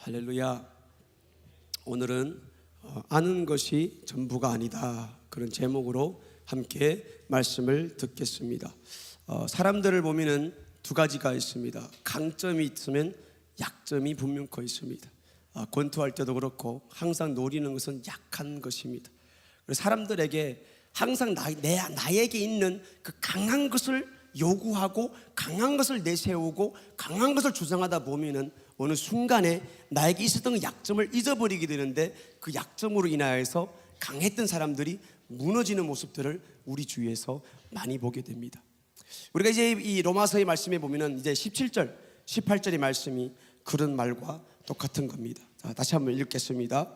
할렐루야. 오늘은 아는 것이 전부가 아니다, 그런 제목으로 함께 말씀을 듣겠습니다. 사람들을 보면은 두 가지가 있습니다. 강점이 있으면 약점이 분명히 있습니다. 권투할 때도 그렇고 항상 노리는 것은 약한 것입니다. 사람들에게 항상 나에게 있는 그 강한 것을 요구하고 강한 것을 내세우고 강한 것을 주장하다 보면은 어느 순간에 나에게 있었던 그 약점을 잊어버리게 되는데, 그 약점으로 인하여서 강했던 사람들이 무너지는 모습들을 우리 주위에서 많이 보게 됩니다. 우리가 이제 이 로마서의 말씀에 보면은 이제 17절, 18절의 말씀이 그런 말과 똑같은 겁니다. 자, 다시 한번 읽겠습니다.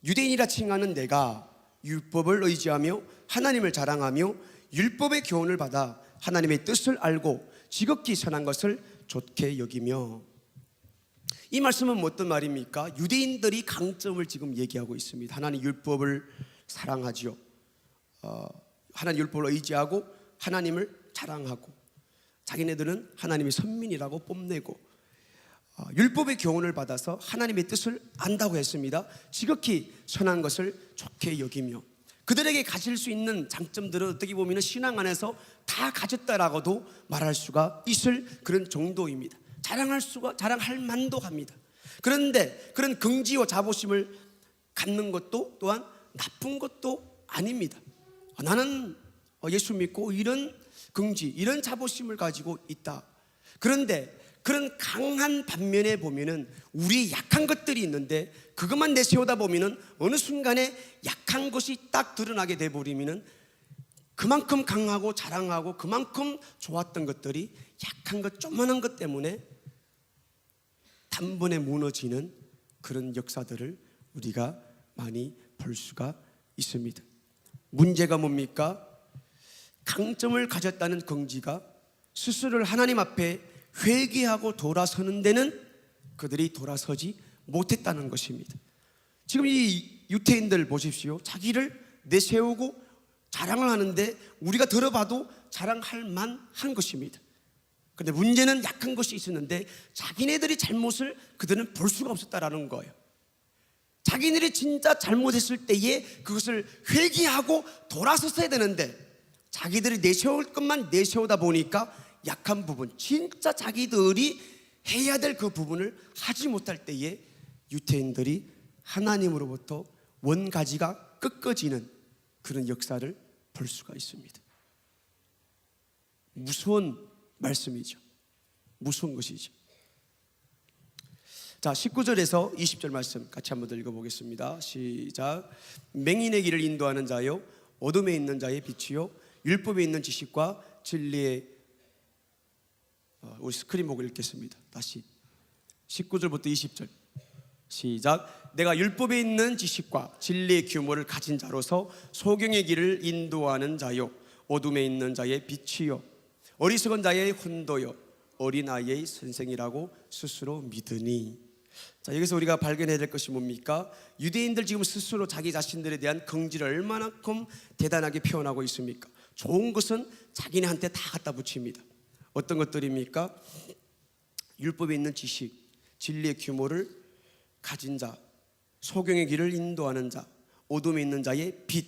유대인이라 칭하는 내가 율법을 의지하며 하나님을 자랑하며 율법의 교훈을 받아 하나님의 뜻을 알고 지극히 선한 것을 좋게 여기며. 이 말씀은 어떤 말입니까? 유대인들이 강점을 지금 얘기하고 있습니다. 하나님 율법을 사랑하지요. 하나님 율법을 의지하고 하나님을 자랑하고, 자기네들은 하나님의 선민이라고 뽐내고, 율법의 교훈을 받아서 하나님의 뜻을 안다고 했습니다. 지극히 선한 것을 좋게 여기며. 그들에게 가질 수 있는 장점들은 어떻게 보면 신앙 안에서 다 가졌다라고도 말할 수가 있을 그런 정도입니다. 자랑할 만도 합니다. 그런데 그런 긍지와 자부심을 갖는 것도 또한 나쁜 것도 아닙니다. 나는 예수 믿고 이런 긍지, 이런 자부심을 가지고 있다. 그런데 그런 강한 반면에 보면은 우리의 약한 것들이 있는데, 그것만 내세우다 보면은 어느 순간에 약한 것이 딱 드러나게 돼버리면은 그만큼 강하고 자랑하고 그만큼 좋았던 것들이 약한 것, 조그만한 것 때문에 단번에 무너지는 그런 역사들을 우리가 많이 볼 수가 있습니다. 문제가 뭡니까? 강점을 가졌다는 긍지가 스스로를 하나님 앞에 회개하고 돌아서는 데는 그들이 돌아서지 못했다는 것입니다. 지금 이 유태인들 보십시오. 자기를 내세우고 자랑을 하는데 우리가 들어봐도 자랑할 만한 것입니다. 그런데 문제는 약한 것이 있었는데 자기네들이 잘못을 그들은 볼 수가 없었다라는 거예요. 자기네들이 진짜 잘못했을 때에 그것을 회개하고 돌아섰어야 되는데, 자기들이 내세울 것만 내세우다 보니까 약한 부분, 진짜 자기들이 해야 될 그 부분을 하지 못할 때에 유태인들이 하나님으로부터 원가지가 꺾어지는 그런 역사를 볼 수가 있습니다. 무서운 말씀이죠. 무서운 것이죠. 자, 19절에서 20절 말씀 같이 한번 더 읽어보겠습니다. 시작. 맹인의 길을 인도하는 자요, 어둠에 있는 자의 빛이요, 율법에 있는 지식과 진리의, 우리 스크린 보고 읽겠습니다. 다시 19절부터 20절 시작. 내가 율법에 있는 지식과 진리의 규모를 가진 자로서 소경의 길을 인도하는 자요, 어둠에 있는 자의 빛이요, 어리석은 자의 혼도요, 어린아이의 선생이라고 스스로 믿으니. 자, 여기서 우리가 발견해야 될 것이 뭡니까? 유대인들 지금 스스로 자기 자신들에 대한 긍지를 얼마나큼 대단하게 표현하고 있습니까? 좋은 것은 자기네한테 다 갖다 붙입니다. 어떤 것들입니까? 율법에 있는 지식, 진리의 규모를 가진 자, 소경의 길을 인도하는 자, 어둠에 있는 자의 빛,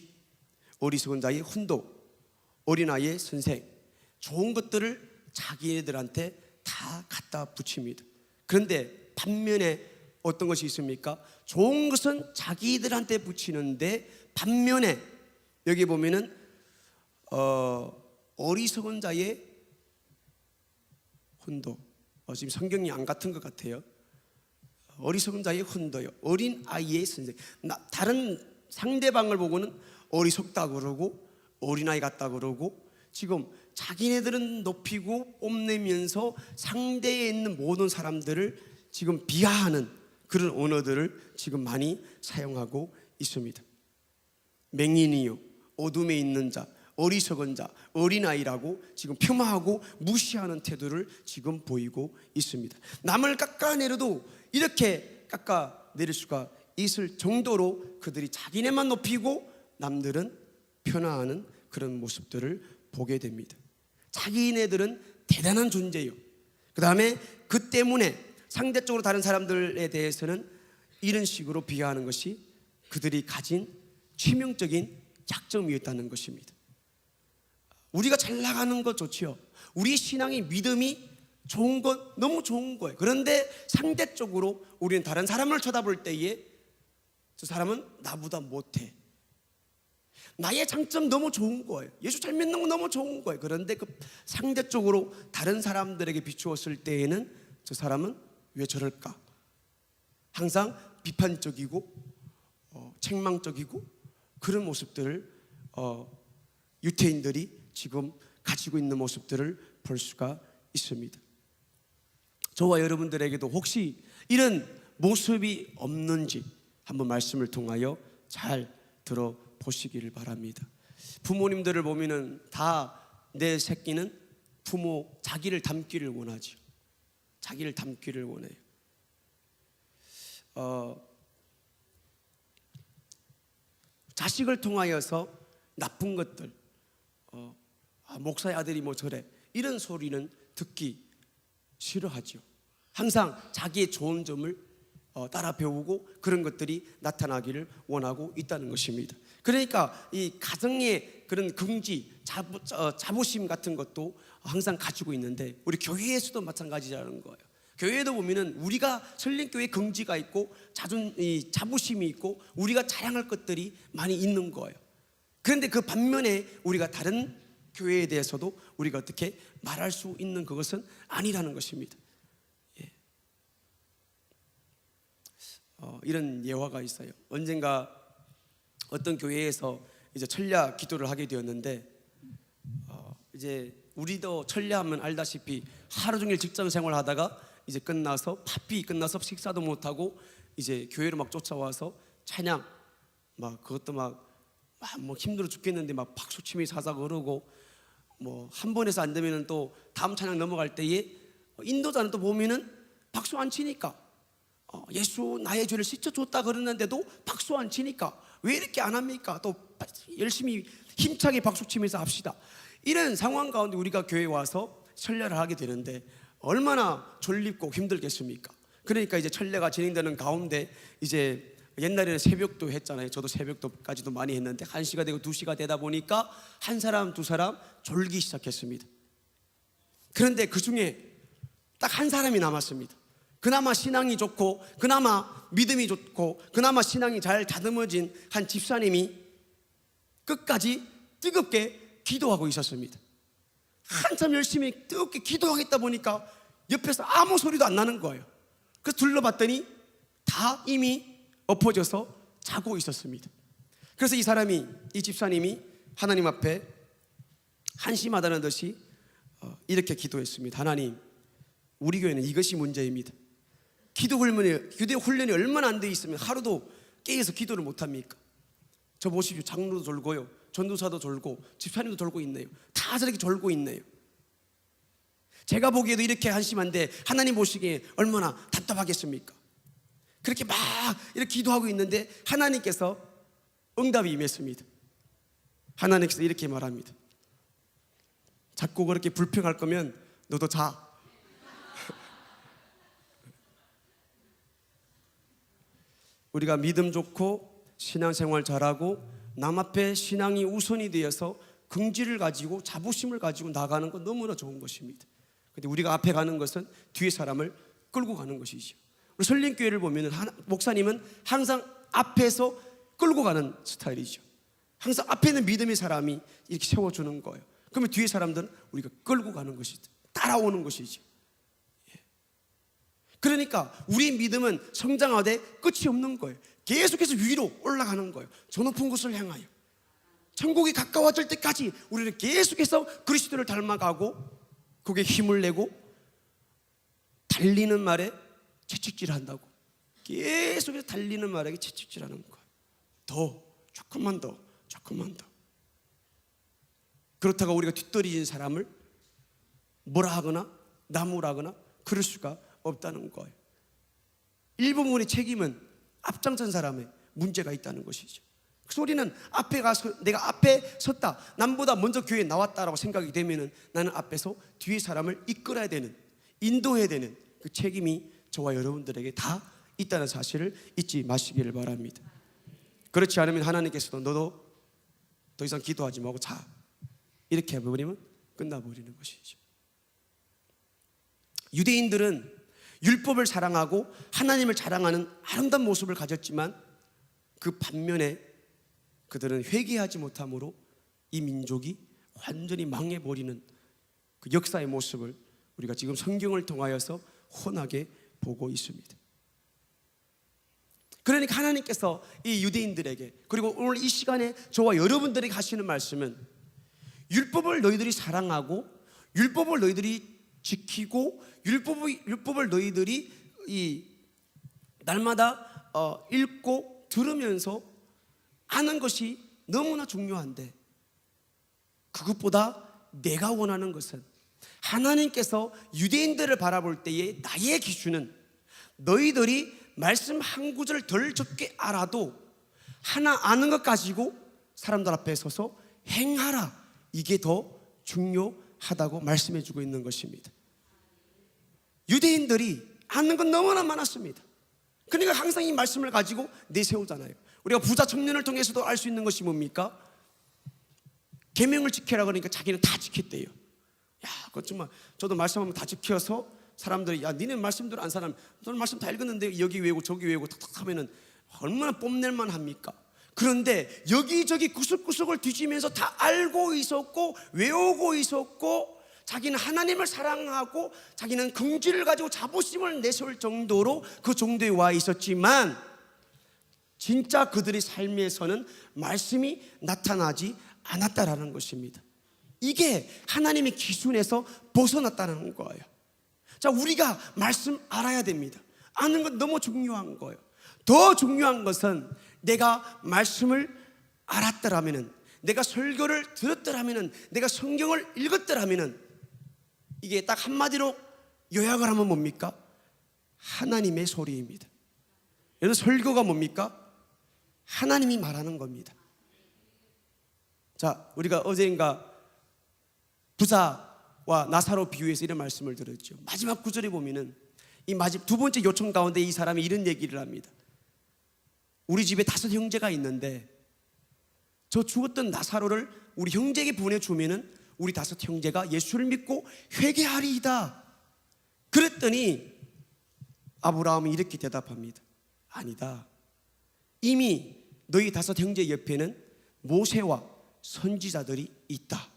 어리석은 자의 혼도, 어린아이의 선생. 좋은 것들을 자기네들한테 다 갖다 붙입니다. 그런데 반면에 어떤 것이 있습니까? 좋은 것은 자기들한테 붙이는데 반면에 여기 보면은 어리석은 자의 혼도, 지금 성경이 안 같은 것 같아요. 어리석은 자의 혼도요, 어린 아이의 선생. 다른 상대방을 보고는 어리석다 그러고 어린아이 같다 그러고, 지금 자기네들은 높이고 뽐내면서 상대에 있는 모든 사람들을 지금 비하하는 그런 언어들을 지금 많이 사용하고 있습니다. 맹인이요, 어둠에 있는 자, 어리석은 자, 어린아이라고 지금 폄하하고 무시하는 태도를 지금 보이고 있습니다. 남을 깎아내려도 이렇게 깎아내릴 수가 있을 정도로 그들이 자기네만 높이고 남들은 폄하하는 그런 모습들을 보게 됩니다. 자기네들은 대단한 존재요. 그 다음에 그 때문에 상대적으로 다른 사람들에 대해서는 이런 식으로 비하하는 것이 그들이 가진 치명적인 약점이었다는 것입니다. 우리가 잘 나가는 것 좋지요. 우리 신앙의 믿음이 좋은 것 너무 좋은 거예요. 그런데 상대적으로 우리는 다른 사람을 쳐다볼 때에 저 사람은 나보다 못해. 나의 장점 너무 좋은 거예요. 예수 잘 믿는 거 너무 좋은 거예요. 그런데 그 상대적으로 다른 사람들에게 비추었을 때에는 저 사람은 왜 저럴까? 항상 비판적이고 책망적이고 그런 모습들을 유태인들이 지금 가지고 있는 모습들을 볼 수가 있습니다. 저와 여러분들에게도 혹시 이런 모습이 없는지 한번 말씀을 통하여 잘 들어보시기를 바랍니다. 부모님들을 보면은 다 내 새끼는 부모 자기를 닮기를 원하죠. 자기를 닮기를 원해요. 자식을 통하여서 나쁜 것들, 목사의 아들이 뭐 저래, 이런 소리는 듣기 싫어하죠. 항상 자기의 좋은 점을 따라 배우고 그런 것들이 나타나기를 원하고 있다는 것입니다. 그러니까 이 가정의 그런 긍지, 자부심 같은 것도 항상 가지고 있는데 우리 교회에서도 마찬가지라는 거예요. 교회에도 보면은 우리가 설린교회 긍지가 있고 자부심이 있고 우리가 자랑할 것들이 많이 있는 거예요. 그런데 그 반면에 우리가 다른 교회에 대해서도 우리가 어떻게 말할 수 있는 그것은 아니라는 것입니다. 예. 이런 예화가 있어요. 언젠가 어떤 교회에서 이제 철야 기도를 하게 되었는데 이제 우리도 철야하면 알다시피 하루 종일 직장 생활하다가 이제 끝나서 바삐 끝나서 식사도 못하고 이제 교회로 막 쫓아와서 찬양 막 그것도 막 뭐 힘들어 죽겠는데 막 박수치며 사사 그러고 뭐 한 번에서 안 되면은 또 다음 찬양 넘어갈 때에 인도자는 또 보면은 박수 안 치니까 예수 나의 죄를 씻어줬다 그러는데도 박수 안 치니까 왜 이렇게 안 합니까? 또 열심히 힘차게 박수 치면서 합시다. 이런 상황 가운데 우리가 교회에 와서 철야를 하게 되는데 얼마나 졸립고 힘들겠습니까? 그러니까 이제 철야가 진행되는 가운데 이제 옛날에는 새벽도 했잖아요. 저도 새벽도까지도 많이 했는데 1시가 되고 2시가 되다 보니까 한 사람 두 사람 졸기 시작했습니다. 그런데 그 중에 딱 한 사람이 남았습니다. 그나마 신앙이 좋고 그나마 믿음이 좋고 그나마 신앙이 잘 다듬어진 한 집사님이 끝까지 뜨겁게 기도하고 있었습니다. 한참 열심히 뜨겁게 기도하겠다 보니까 옆에서 아무 소리도 안 나는 거예요. 그래서 둘러봤더니 다 이미 엎어져서 자고 있었습니다. 그래서 이 집사님이 하나님 앞에 한심하다는 듯이 이렇게 기도했습니다. 하나님, 우리 교회는 이것이 문제입니다. 기도 훈련이 얼마나 안 돼 있으면 하루도 깨어서 기도를 못합니까? 저 보십시오. 장로도 졸고요, 전도사도 졸고 집사님도 졸고 있네요. 다 저렇게 졸고 있네요. 제가 보기에도 이렇게 한심한데 하나님 보시기에 얼마나 답답하겠습니까? 그렇게 막 이렇게 기도하고 있는데 하나님께서 응답이 임했습니다. 하나님께서 이렇게 말합니다. 자꾸 그렇게 불평할 거면 너도 자. 우리가 믿음 좋고 신앙생활 잘하고 남 앞에 신앙이 우선이 되어서 긍지를 가지고 자부심을 가지고 나가는 건 너무나 좋은 것입니다. 그런데 우리가 앞에 가는 것은 뒤에 사람을 끌고 가는 것이죠. 우리 설린교회를 보면 목사님은 항상 앞에서 끌고 가는 스타일이죠. 항상 앞에 있는 믿음의 사람이 이렇게 세워주는 거예요. 그러면 뒤에 사람들은 우리가 끌고 가는 것이죠. 따라오는 것이죠. 그러니까 우리 믿음은 성장하되 끝이 없는 거예요. 계속해서 위로 올라가는 거예요. 저 높은 곳을 향하여 천국이 가까워질 때까지 우리는 계속해서 그리스도를 닮아가고 거기에 힘을 내고 달리는 말에 채찍질한다고 계속해서 달리는 말에 채찍질하는 거예요. 더 조금만 더 그렇다고 우리가 뒤떨어진 사람을 뭐라 하거나 나무라 하거나 그럴 수가 없다는 거예요. 일부분의 책임은 앞장선 사람의 문제가 있다는 것이죠. 그래서 우리는 앞에 가서 내가 앞에 섰다, 남보다 먼저 교회에 나왔다라고 생각이 되면은 나는 앞에서 뒤에 사람을 이끌어야 되는, 인도해야 되는 그 책임이 저와 여러분들에게 다 있다는 사실을 잊지 마시기를 바랍니다. 그렇지 않으면 하나님께서도 너도 더 이상 기도하지 말고 자, 이렇게 해버리면 끝나버리는 것이죠. 유대인들은 율법을 사랑하고 하나님을 자랑하는 아름다운 모습을 가졌지만 그 반면에 그들은 회개하지 못함으로 이 민족이 완전히 망해버리는 그 역사의 모습을 우리가 지금 성경을 통하여서 훤하게 보고 있습니다. 그러니까 하나님께서 이 유대인들에게, 그리고 오늘 이 시간에 저와 여러분들에게 하시는 말씀은 율법을 너희들이 사랑하고 율법을 너희들이 지키고 율법을 너희들이 이 날마다 읽고 들으면서 아는 것이 너무나 중요한데, 그것보다 내가 원하는 것은, 하나님께서 유대인들을 바라볼 때의 나의 기준은 너희들이 말씀 한 구절을 덜 적게 알아도 하나 아는 것 가지고 사람들 앞에 서서 행하라, 이게 더 중요하다고 말씀해 주고 있는 것입니다. 유대인들이 아는 건 너무나 많았습니다. 그러니까 항상 이 말씀을 가지고 내세우잖아요. 우리가 부자 청년을 통해서도 알 수 있는 것이 뭡니까? 계명을 지켜라 그러니까 자기는 다 지켰대요. 야, 그거 정말 저도 말씀하면 다 지켜서 사람들이, 야, 니네 말씀대로 안 사람, 너는 말씀 다 읽었는데 여기 외우고 저기 외우고 탁탁 하면은 얼마나 뽐낼만 합니까? 그런데 여기저기 구석구석을 뒤지면서 다 알고 있었고 외우고 있었고, 자기는 하나님을 사랑하고 자기는 긍지를 가지고 자부심을 내세울 정도로 그 정도에 와 있었지만 진짜 그들의 삶에서는 말씀이 나타나지 않았다라는 것입니다. 이게 하나님의 기준에서 벗어났다는 거예요. 자, 우리가 말씀 알아야 됩니다. 아는 건 너무 중요한 거예요. 더 중요한 것은 내가 말씀을 알았더라면은, 내가 설교를 들었더라면은, 내가 성경을 읽었더라면은, 이게 딱 한마디로 요약을 하면 뭡니까? 하나님의 소리입니다. 여러분, 설교가 뭡니까? 하나님이 말하는 겁니다. 자, 우리가 어제인가 부자와 나사로 비유해서 이런 말씀을 들었죠. 마지막 구절에 보면은 이 두 번째 요청 가운데 이 사람이 이런 얘기를 합니다. 우리 집에 5 형제가 있는데 저 죽었던 나사로를 우리 형제에게 보내주면은 우리 5 형제가 예수를 믿고 회개하리이다. 그랬더니 아브라함이 이렇게 대답합니다. 아니다. 이미 너희 5 형제 옆에는 모세와 선지자들이 있다.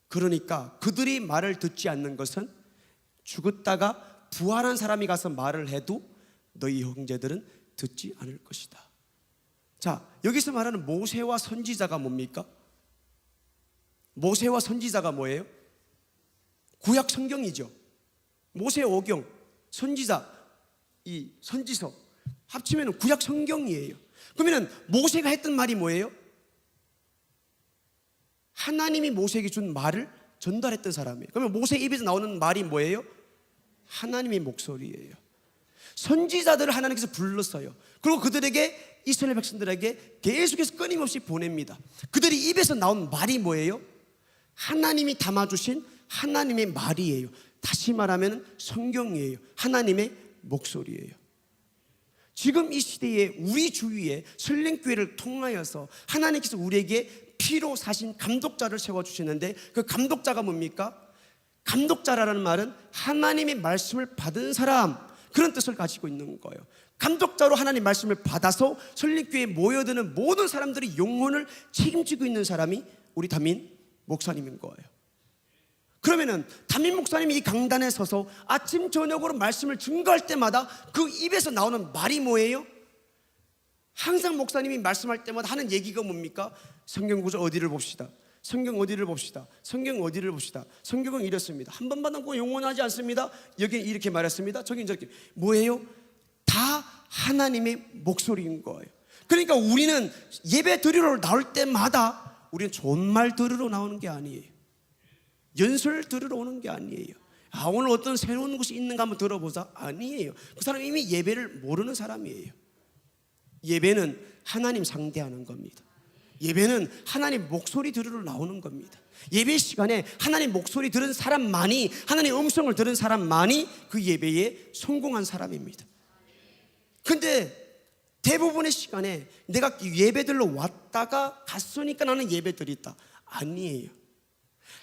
그러니까 그들이 말을 듣지 않는 것은 죽었다가 부활한 사람이 가서 말을 해도 너희 형제들은 듣지 않을 것이다. 자, 여기서 말하는 모세와 선지자가 뭡니까? 모세와 선지자가 뭐예요? 구약 성경이죠. 모세 오경, 선지자, 이 선지서 합치면 구약 성경이에요. 그러면 모세가 했던 말이 뭐예요? 하나님이 모세에게 준 말을 전달했던 사람이에요. 그러면 모세 입에서 나오는 말이 뭐예요? 하나님의 목소리예요. 선지자들을 하나님께서 불렀어요. 그리고 그들에게, 이스라엘 백성들에게 계속해서 끊임없이 보냅니다. 그들이 입에서 나온 말이 뭐예요? 하나님이 담아주신 하나님의 말이에요. 다시 말하면 성경이에요. 하나님의 목소리예요. 지금 이 시대에 우리 주위에 설렘교회를 통하여서 하나님께서 우리에게 피로 사신 감독자를 세워주시는데, 그 감독자가 뭡니까? 감독자라는 말은 하나님의 말씀을 받은 사람, 그런 뜻을 가지고 있는 거예요. 감독자로 하나님 말씀을 받아서 설렘교회에 모여드는 모든 사람들이 영혼을 책임지고 있는 사람이 우리 담임 목사님인 거예요. 그러면은 담임 목사님이 이 강단에 서서 아침 저녁으로 말씀을 증거할 때마다 그 입에서 나오는 말이 뭐예요? 항상 목사님이 말씀할 때마다 하는 얘기가 뭡니까? 성경 구절 어디를 봅시다. 성경 어디를 봅시다. 성경 어디를 봅시다. 성경은 이렇습니다. 한 번 받고 영원하지 않습니다. 여기 이렇게 말했습니다. 저기 저렇게. 뭐예요? 다 하나님의 목소리인 거예요. 그러니까 우리는 예배 드리러 나올 때마다 우리는 좋은 말 들으러 나오는 게 아니에요. 연설 들으러 오는 게 아니에요. 아, 오늘 어떤 새로운 것이 있는가 한번 들어보자. 아니에요. 그 사람이 이미 예배를 모르는 사람이에요. 예배는 하나님 상대하는 겁니다. 예배는 하나님 목소리 들으러 나오는 겁니다. 예배 시간에 하나님 목소리 들은 사람만이, 하나님 음성을 들은 사람만이 그 예배에 성공한 사람입니다. 근데 대부분의 시간에 내가 예배들로 왔다가 갔으니까 나는 예배 드렸다, 아니에요.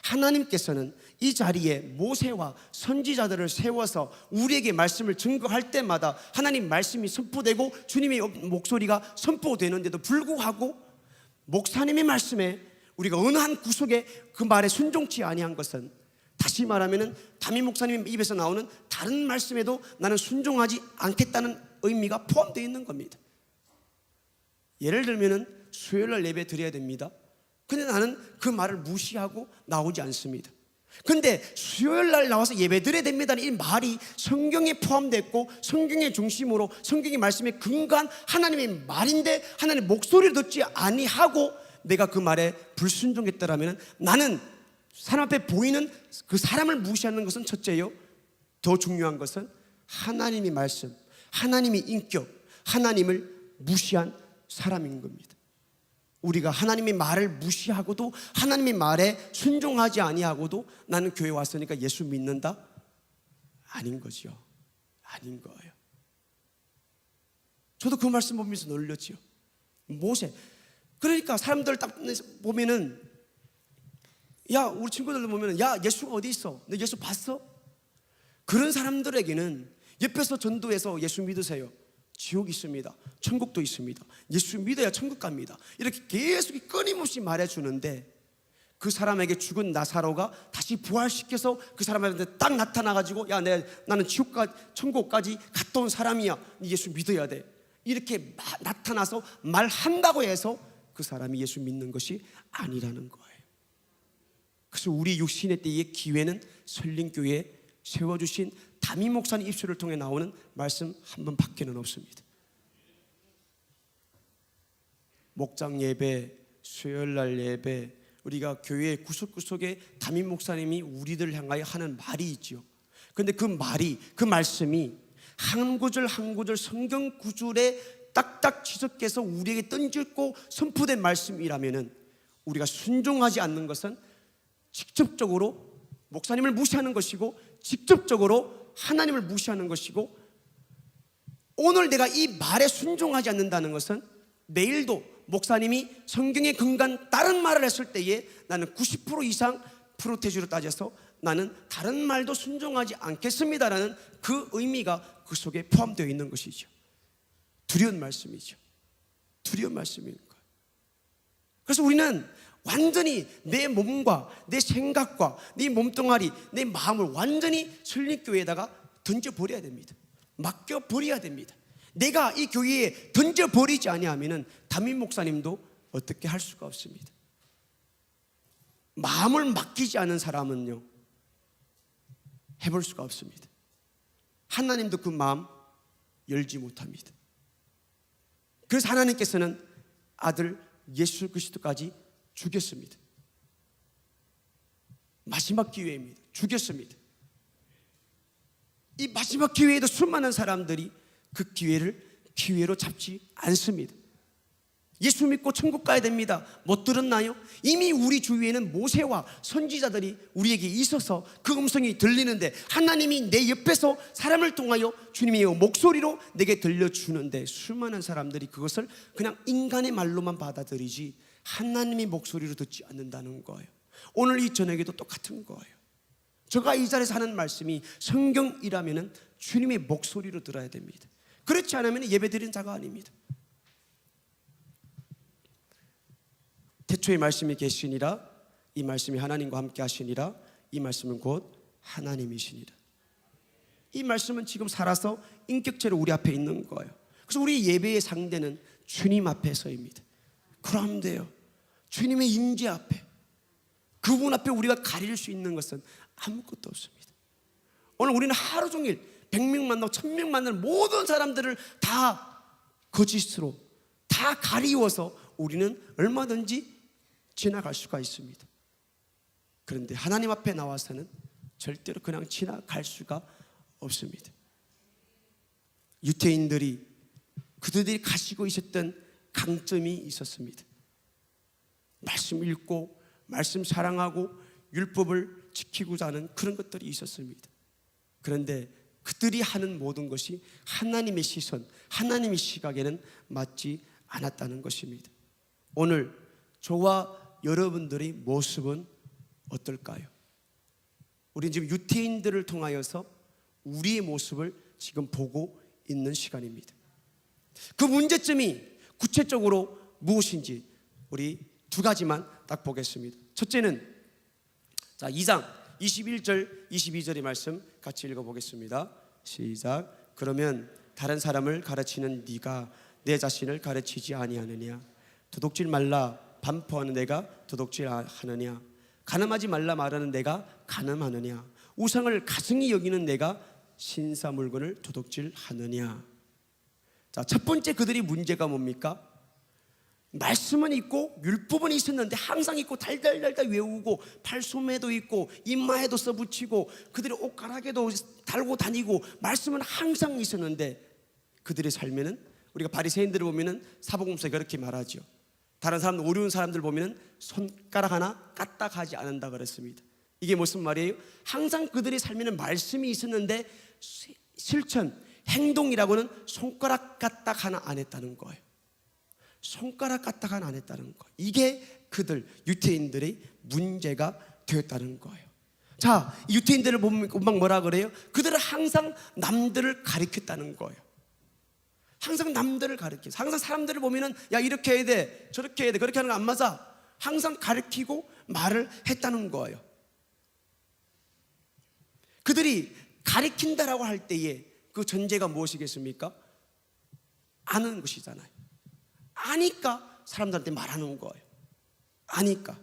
하나님께서는 이 자리에 모세와 선지자들을 세워서 우리에게 말씀을 증거할 때마다 하나님 말씀이 선포되고 주님의 목소리가 선포되는데도 불구하고 목사님의 말씀에 우리가 어느 한 구석에 그 말에 순종치 아니한 것은, 다시 말하면 담임 목사님 입에서 나오는 다른 말씀에도 나는 순종하지 않겠다는 의미가 포함되어 있는 겁니다. 예를 들면 수요일날 예배 드려야 됩니다. 근데 나는 그 말을 무시하고 나오지 않습니다. 근데 수요일날 나와서 예배 드려야 됩니다는 이 말이 성경에 포함됐고 성경의 중심으로 성경의 말씀에 근거한 하나님의 말인데 하나님의 목소리를 듣지 아니하고 내가 그 말에 불순종했더라면 나는 사람 앞에 보이는 그 사람을 무시하는 것은 첫째요, 더 중요한 것은 하나님의 말씀, 하나님의 인격, 하나님을 무시한 사람인 겁니다. 우리가 하나님의 말을 무시하고도 하나님의 말에 순종하지 아니하고도 나는 교회 왔으니까 예수 믿는다? 아닌 거죠. 아닌 거예요. 저도 그 말씀 보면서 놀렸죠. 모세, 그러니까 사람들 딱 보면은, 야, 우리 친구들 보면은, 야, 예수가 어디 있어? 너 예수 봤어? 그런 사람들에게는 옆에서 전도해서 예수 믿으세요, 지옥이 있습니다, 천국도 있습니다, 예수 믿어야 천국 갑니다, 이렇게 계속 끊임없이 말해주는데 그 사람에게 죽은 나사로가 다시 부활시켜서 그 사람한테 딱 나타나가지고, 야, 나는 천국까지 갔다 온 사람이야, 예수 믿어야 돼, 이렇게 나타나서 말한다고 해서 그 사람이 예수 믿는 것이 아니라는 거예요. 그래서 우리 육신의 때의 기회는 설림교회에 세워주신 담임 목사님 입술을 통해 나오는 말씀 한 번밖에는 없습니다. 목장 예배, 수요일날 예배, 우리가 교회 구석구석에 담임 목사님이 우리들을 향하여 하는 말이 있죠. 그런데 그 말이, 그 말씀이 한 구절 한 구절 성경 구절에 딱딱 지적해서 우리에게 던지고 선포된 말씀이라면은 우리가 순종하지 않는 것은 직접적으로 목사님을 무시하는 것이고 직접적으로 하나님을 무시하는 것이고, 오늘 내가 이 말에 순종하지 않는다는 것은 내일도 목사님이 성경에 근거한 다른 말을 했을 때에 나는 90% 이상 프로테주로 따져서 나는 다른 말도 순종하지 않겠습니다라는 그 의미가 그 속에 포함되어 있는 것이죠. 두려운 말씀이죠. 두려운 말씀인 거예요. 그래서 우리는 완전히 내 몸과 내 생각과 내 몸뚱아리, 내 마음을 완전히 설립교회에다가 던져버려야 됩니다. 맡겨버려야 됩니다. 내가 이 교회에 던져버리지 아니하면 담임 목사님도 어떻게 할 수가 없습니다. 마음을 맡기지 않은 사람은요, 해볼 수가 없습니다. 하나님도 그 마음 열지 못합니다. 그래서 하나님께서는 아들 예수 그리스도까지 죽였습니다. 마지막 기회입니다. 죽였습니다. 이 마지막 기회에도 수많은 사람들이 그 기회를 기회로 잡지 않습니다. 예수 믿고 천국 가야 됩니다. 못 들었나요? 이미 우리 주위에는 모세와 선지자들이 우리에게 있어서 그 음성이 들리는데, 하나님이 내 옆에서 사람을 통하여 주님의 목소리로 내게 들려주는데 수많은 사람들이 그것을 그냥 인간의 말로만 받아들이지 하나님의 목소리로 듣지 않는다는 거예요. 오늘 이 저녁에도 똑같은 거예요. 제가 이 자리에서 하는 말씀이 성경이라면 주님의 목소리로 들어야 됩니다. 그렇지 않으면 예배드리는 자가 아닙니다. 태초에 말씀이 계시니라, 이 말씀이 하나님과 함께 하시니라, 이 말씀은 곧 하나님이시니라. 이 말씀은 지금 살아서 인격체로 우리 앞에 있는 거예요. 그래서 우리 예배의 상대는 주님 앞에서입니다. 그러면 돼요. 주님의 임재 앞에, 그분 앞에 우리가 가릴 수 있는 것은 아무것도 없습니다. 오늘 우리는 하루 종일 100명 만나고 1000명 만나는 모든 사람들을 다 거짓으로 다 가리워서 우리는 얼마든지 지나갈 수가 있습니다. 그런데 하나님 앞에 나와서는 절대로 그냥 지나갈 수가 없습니다. 유대인들이 그들이 가지고 있었던 강점이 있었습니다. 말씀 읽고 말씀 사랑하고 율법을 지키고자 하는 그런 것들이 있었습니다. 그런데 그들이 하는 모든 것이 하나님의 시선, 하나님의 시각에는 맞지 않았다는 것입니다. 오늘 저와 여러분들의 모습은 어떨까요? 우리는 지금 유태인들을 통하여서 우리의 모습을 지금 보고 있는 시간입니다. 그 문제점이 구체적으로 무엇인지 우리 두 가지만 딱 보겠습니다. 첫째는 2장 21절 22절의 말씀 같이 읽어보겠습니다. 시작. 그러면 다른 사람을 가르치는 네가 내 자신을 가르치지 아니하느냐? 도둑질 말라 반포하는 내가 도둑질하느냐? 간음하지 말라 말하는 내가 간음하느냐? 우상을 가증히 여기는 내가 신사 물건을 도둑질하느냐? 자, 첫 번째 그들이 문제가 뭡니까? 말씀은 있고 율법은 있었는데 항상 있고 달달달달 외우고 팔소매도 있고 이마에도 써붙이고 그들의 옷가락에도 달고 다니고 말씀은 항상 있었는데 그들의 삶에는 우리가 바리새인들을 보면은 사복음서에 그렇게 말하죠. 다른 사람 어려운 사람들 보면은 손가락 하나 까딱하지 않는다 그랬습니다. 이게 무슨 말이에요? 항상 그들의 삶에는 말씀이 있었는데 실천, 행동이라고는 손가락 까딱 하나 안 했다는 거예요. 손가락 까딱 하나 안 했다는 거. 이게 그들 유태인들의 문제가 되었다는 거예요. 자, 유태인들을 보면 금방 뭐라 그래요? 그들은 항상 남들을 가리켰다는 거예요. 항상 남들을 가리켜. 항상 사람들을 보면은 야 이렇게 해야 돼, 저렇게 해야 돼, 그렇게 하는 거 안 맞아. 항상 가리키고 말을 했다는 거예요. 그들이 가리킨다라고 할 때에 그 전제가 무엇이겠습니까? 아는 것이잖아요. 아니까 사람들한테 말하는 거예요. 아니까.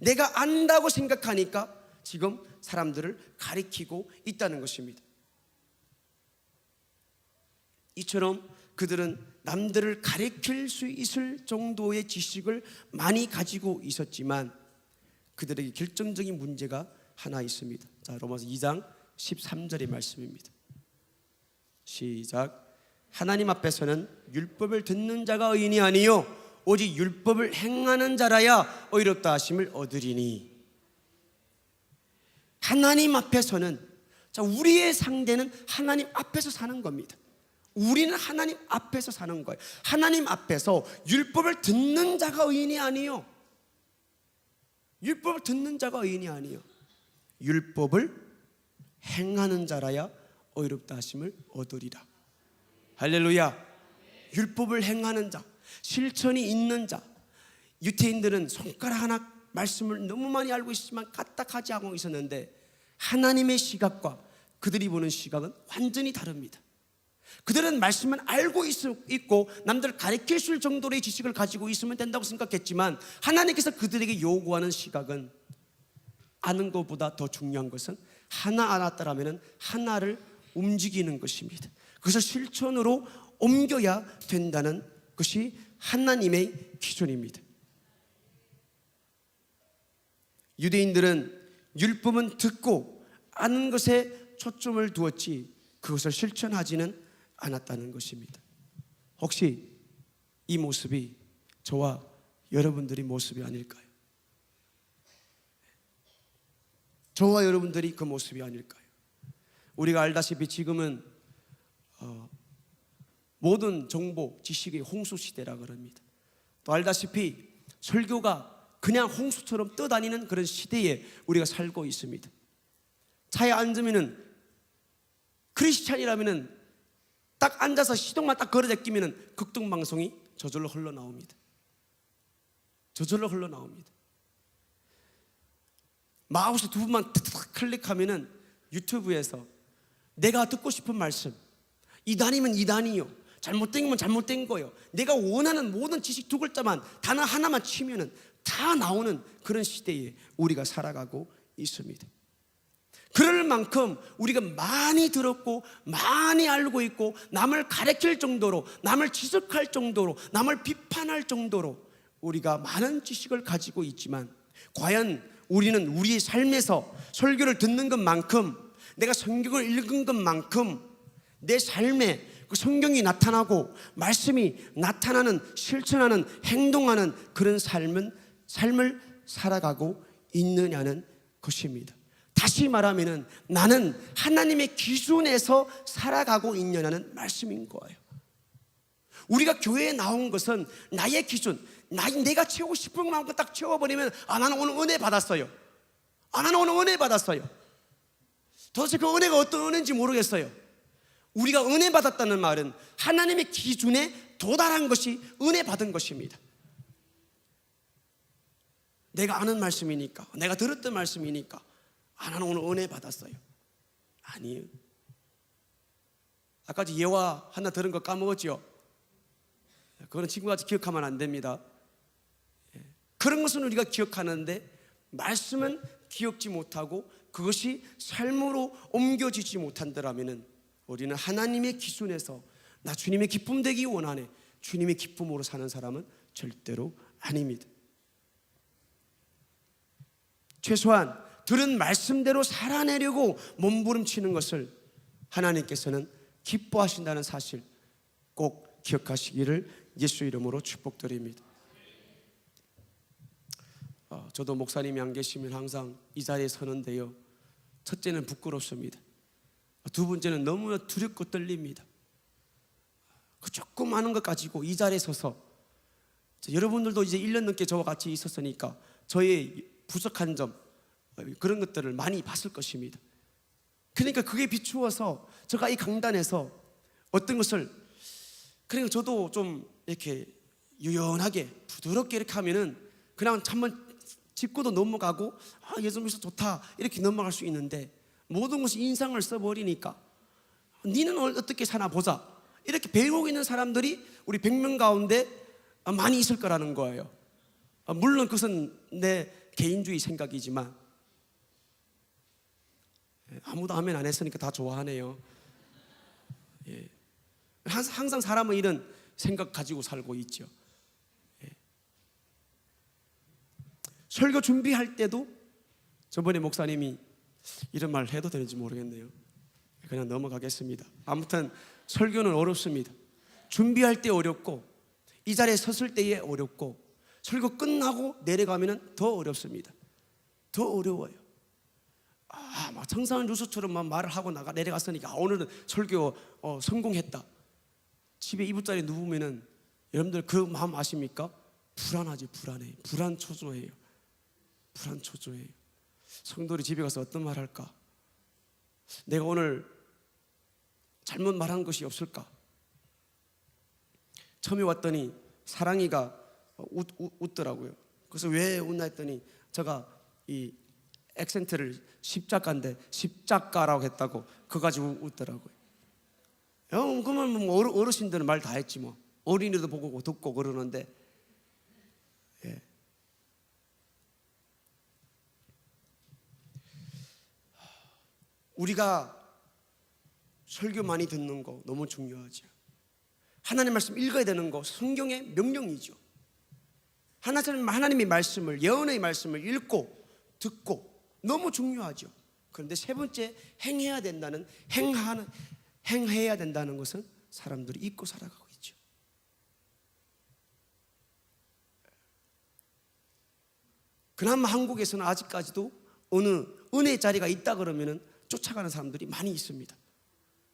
내가 안다고 생각하니까 지금 사람들을 가리키고 있다는 것입니다. 이처럼 그들은 남들을 가리킬 수 있을 정도의 지식을 많이 가지고 있었지만 그들에게 결정적인 문제가 하나 있습니다. 자, 로마서 2장 13절의 말씀입니다. 시작. 하나님 앞에서는 율법을 듣는 자가 의인이 아니요 오직 율법을 행하는 자라야 의롭다 하심을 얻으리니. 하나님 앞에서는, 자, 우리의 상대는 하나님 앞에서 사는 겁니다. 우리는 하나님 앞에서 사는 거예요. 하나님 앞에서 율법을 듣는 자가 의인이 아니요 율법을 듣는 자가 의인이 아니요 율법을 행하는 자라야 의롭다 하심을 얻으리라. 할렐루야. 율법을 행하는 자, 실천이 있는 자. 유태인들은 손가락 하나 말씀을 너무 많이 알고 있지만 까딱하지 않고 있었는데 하나님의 시각과 그들이 보는 시각은 완전히 다릅니다. 그들은 말씀은 알고 있고 남들을 가르칠 수 있을 정도의 지식을 가지고 있으면 된다고 생각했지만 하나님께서 그들에게 요구하는 시각은 아는 것보다 더 중요한 것은 하나 알았다라면 하나를 움직이는 것입니다. 그것을 실천으로 옮겨야 된다는 것이 하나님의 기준입니다. 유대인들은 율법은 듣고 아는 것에 초점을 두었지 그것을 실천하지는 않았다는 것입니다. 혹시 이 모습이 저와 여러분들의 모습이 아닐까요? 저와 여러분들이 그 모습이 아닐까요? 우리가 알다시피 지금은 모든 정보, 지식의 홍수 시대라 그럽니다. 또 알다시피 설교가 그냥 홍수처럼 떠다니는 그런 시대에 우리가 살고 있습니다. 차에 앉으면은 크리스찬이라면은 딱 앉아서 시동만 딱 걸어 제끼면은 극동방송이 저절로 흘러나옵니다. 저절로 흘러나옵니다. 마우스 두 번만 탁 클릭하면은 유튜브에서 내가 듣고 싶은 말씀, 이단이면 이단이요, 잘못된 거면 잘못된 거요, 내가 원하는 모든 지식 두 글자만 단어 하나만 치면은 다 나오는 그런 시대에 우리가 살아가고 있습니다. 그럴 만큼 우리가 많이 들었고 많이 알고 있고 남을 가르칠 정도로, 남을 지적할 정도로, 남을 비판할 정도로 우리가 많은 지식을 가지고 있지만 과연 우리는 우리의 삶에서 설교를 듣는 것만큼, 내가 성경을 읽은 것만큼 내 삶에 그 성경이 나타나고 말씀이 나타나는, 실천하는, 행동하는 그런 삶을 살아가고 있느냐는 것입니다. 다시 말하면 나는 하나님의 기준에서 살아가고 있느냐는 말씀인 거예요. 우리가 교회에 나온 것은 나의 기준, 내가 채우고 싶은 만큼 딱 채워버리면 나는 오늘 은혜 받았어요. 나는 오늘 은혜 받았어요. 도대체 그 은혜가 어떤 은혜인지 모르겠어요. 우리가 은혜 받았다는 말은 하나님의 기준에 도달한 것이 은혜 받은 것입니다. 내가 아는 말씀이니까, 내가 들었던 말씀이니까 나는 오늘 은혜 받았어요. 아니에요. 아까 예화 하나 들은 거 까먹었죠? 그거는 친구같이 기억하면 안 됩니다. 그런 것은 우리가 기억하는데 말씀은 기억지 못하고 그것이 삶으로 옮겨지지 못한다면 우리는 하나님의 기준에서 나 주님의 기쁨 되기 원하네, 주님의 기쁨으로 사는 사람은 절대로 아닙니다. 최소한 들은 말씀대로 살아내려고 몸부림치는 것을 하나님께서는 기뻐하신다는 사실 꼭 기억하시기를 예수 이름으로 축복드립니다. 저도 목사님이 안 계시면 항상 이 자리에 서는데요, 첫째는 부끄럽습니다. 두 번째는 너무나 두렵고 떨립니다. 그 조금 많은 것 가지고 이 자리에 서서, 여러분들도 이제 1년 넘게 저와 같이 있었으니까 저의 부족한 점, 그런 것들을 많이 봤을 것입니다. 그러니까 그게 비추어서 제가 이 강단에서 어떤 것을, 그러니까 저도 좀 이렇게 유연하게 부드럽게 이렇게 하면은 그냥 한번 짚고도 넘어가고 예수님께서 좋다 이렇게 넘어갈 수 있는데, 모든 것이 인상을 써버리니까 니는 어떻게 사나 보자 이렇게 배우고 있는 사람들이 우리 100명 가운데 많이 있을 거라는 거예요. 물론 그것은 내 개인주의 생각이지만 아무도 아멘 안 했으니까 다 좋아하네요. 항상 사람은 이런 생각 가지고 살고 있죠. 설교 준비할 때도 저번에 목사님이 이런 말 해도 되는지 모르겠네요. 그냥 넘어가겠습니다. 아무튼 설교는 어렵습니다. 준비할 때 어렵고 이 자리에 섰을 때에 어렵고 설교 끝나고 내려가면 더 어렵습니다. 더 어려워요. 막 청산 유수처럼 말을 하고 내려갔으니까 오늘은 설교 성공했다. 집에 이불자리에 누우면은 여러분들 그 마음 아십니까? 불안하지. 불안초조해요. 성도들이 집에 가서 어떤 말 할까? 내가 오늘 잘못 말한 것이 없을까? 처음에 왔더니 사랑이가 웃더라고요. 그래서 왜 웃나 했더니 제가 이 액센트를 십자가인데 십자가라고 했다고 그거 가지고 웃더라고요. 그러면 뭐 어르신들은 말 다 했지 뭐. 어린이도 보고 듣고 그러는데, 우리가 설교 많이 듣는 거 너무 중요하죠. 하나님 말씀 읽어야 되는 거 성경의 명령이죠. 하나님의 말씀을, 예언의 말씀을 읽고 듣고 너무 중요하죠. 그런데 세 번째 행해야 된다는 것은 사람들이 잊고 살아가고 있죠. 그나마 한국에서는 아직까지도 어느 은혜의 자리가 있다 그러면은 쫓아가는 사람들이 많이 있습니다.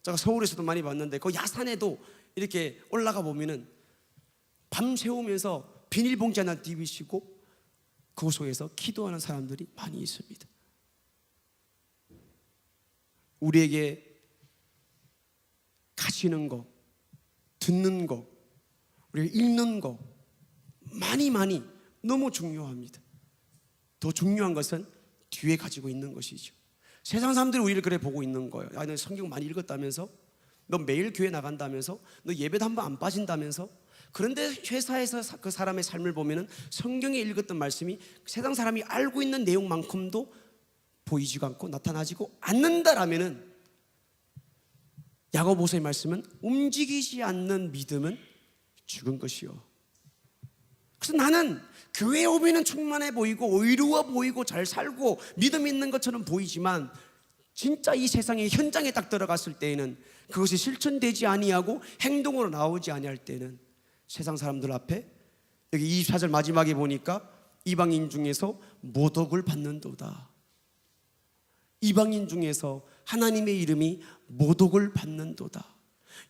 제가 서울에서도 많이 봤는데 그 야산에도 이렇게 올라가 보면은 밤 새우면서 비닐봉지 하나 뒤비시고 그 속에서 기도하는 사람들이 많이 있습니다. 우리에게 가시는 거, 듣는 거, 우리가 읽는 거 많이 너무 중요합니다. 더 중요한 것은 뒤에 가지고 있는 것이죠. 세상 사람들이 우리를 그래 보고 있는 거예요. 너 성경 많이 읽었다면서? 너 매일 교회 나간다면서? 너 예배도 한 번 안 빠진다면서? 그런데 회사에서 그 사람의 삶을 보면은 성경에 읽었던 말씀이 세상 사람이 알고 있는 내용만큼도 보이지가 않고 나타나지고 않는다라면은, 야고보서의 말씀은 움직이지 않는 믿음은 죽은 것이요. 그래서 나는 교회에 오면은 충만해 보이고 의로워 보이고 잘 살고 믿음 있는 것처럼 보이지만 진짜 이 세상의 현장에 딱 들어갔을 때에는 그것이 실천되지 아니하고 행동으로 나오지 아니할 때는 세상 사람들 앞에, 여기 24절 마지막에 보니까 이방인 중에서 모독을 받는도다. 이방인 중에서 하나님의 이름이 모독을 받는도다.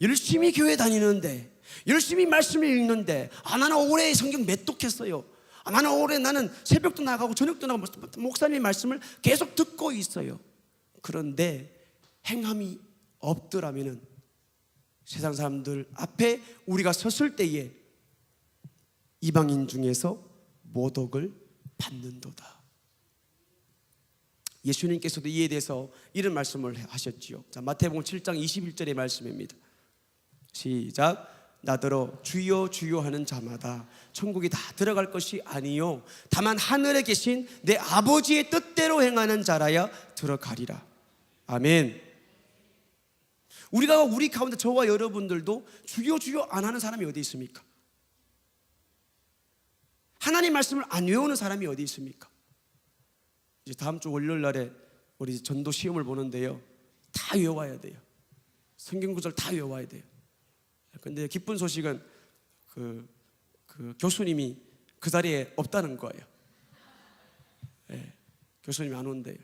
열심히 교회 다니는데, 열심히 말씀을 읽는데, 나는 올해 성경 매독했어요. 나는 새벽도 나가고 저녁도 나가고 목사님의 말씀을 계속 듣고 있어요. 그런데 행함이 없더라면 세상 사람들 앞에 우리가 섰을 때에 이방인 중에서 모독을 받는도다. 예수님께서도 이에 대해서 이런 말씀을 하셨지요. 자, 마태복음 7장 21절의 말씀입니다. 시작. 나더러 주여 주여 하는 자마다 천국에 다 들어갈 것이 아니요 다만 하늘에 계신 내 아버지의 뜻대로 행하는 자라야 들어가리라. 아멘. 우리 가운데 저와 여러분들도 주여 주여 안 하는 사람이 어디 있습니까? 하나님 말씀을 안 외우는 사람이 어디 있습니까? 이제 다음 주 월요일 날에 우리 전도 시험을 보는데요, 다 외워야 돼요. 성경 구절 다 외워야 돼요. 근데 기쁜 소식은 그 교수님이 그 자리에 없다는 거예요. 교수님이 안 온대요.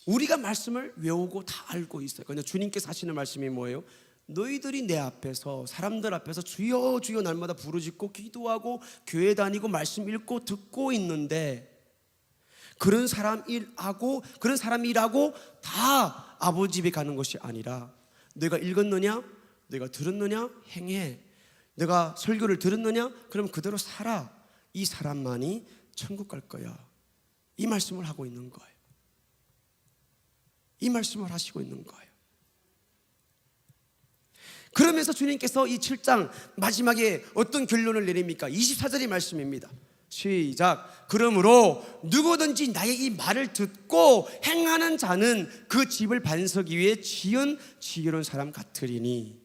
우리가 말씀을 외우고 다 알고 있어요. 그런데 주님께서 하시는 말씀이 뭐예요? 너희들이 내 앞에서, 사람들 앞에서 주여 주여 날마다 부르짖고 기도하고 교회 다니고 말씀 읽고 듣고 있는데, 그런 사람 일하고 그런 사람 일하고 다 아버지 집에 가는 것이 아니라, 너희가 읽었느냐? 너희가 들었느냐? 행해. 너가 설교를 들었느냐? 그럼 그대로 살아. 이 사람만이 천국 갈 거야. 이 말씀을 하고 있는 거예요. 이 말씀을 하시고 있는 거예요. 그러면서 주님께서 이 7장 마지막에 어떤 결론을 내립니까? 24절의 말씀입니다. 시작. 그러므로 누구든지 나의 이 말을 듣고 행하는 자는 그 집을 반석 위에 지은 지혜로운 사람 같으리니.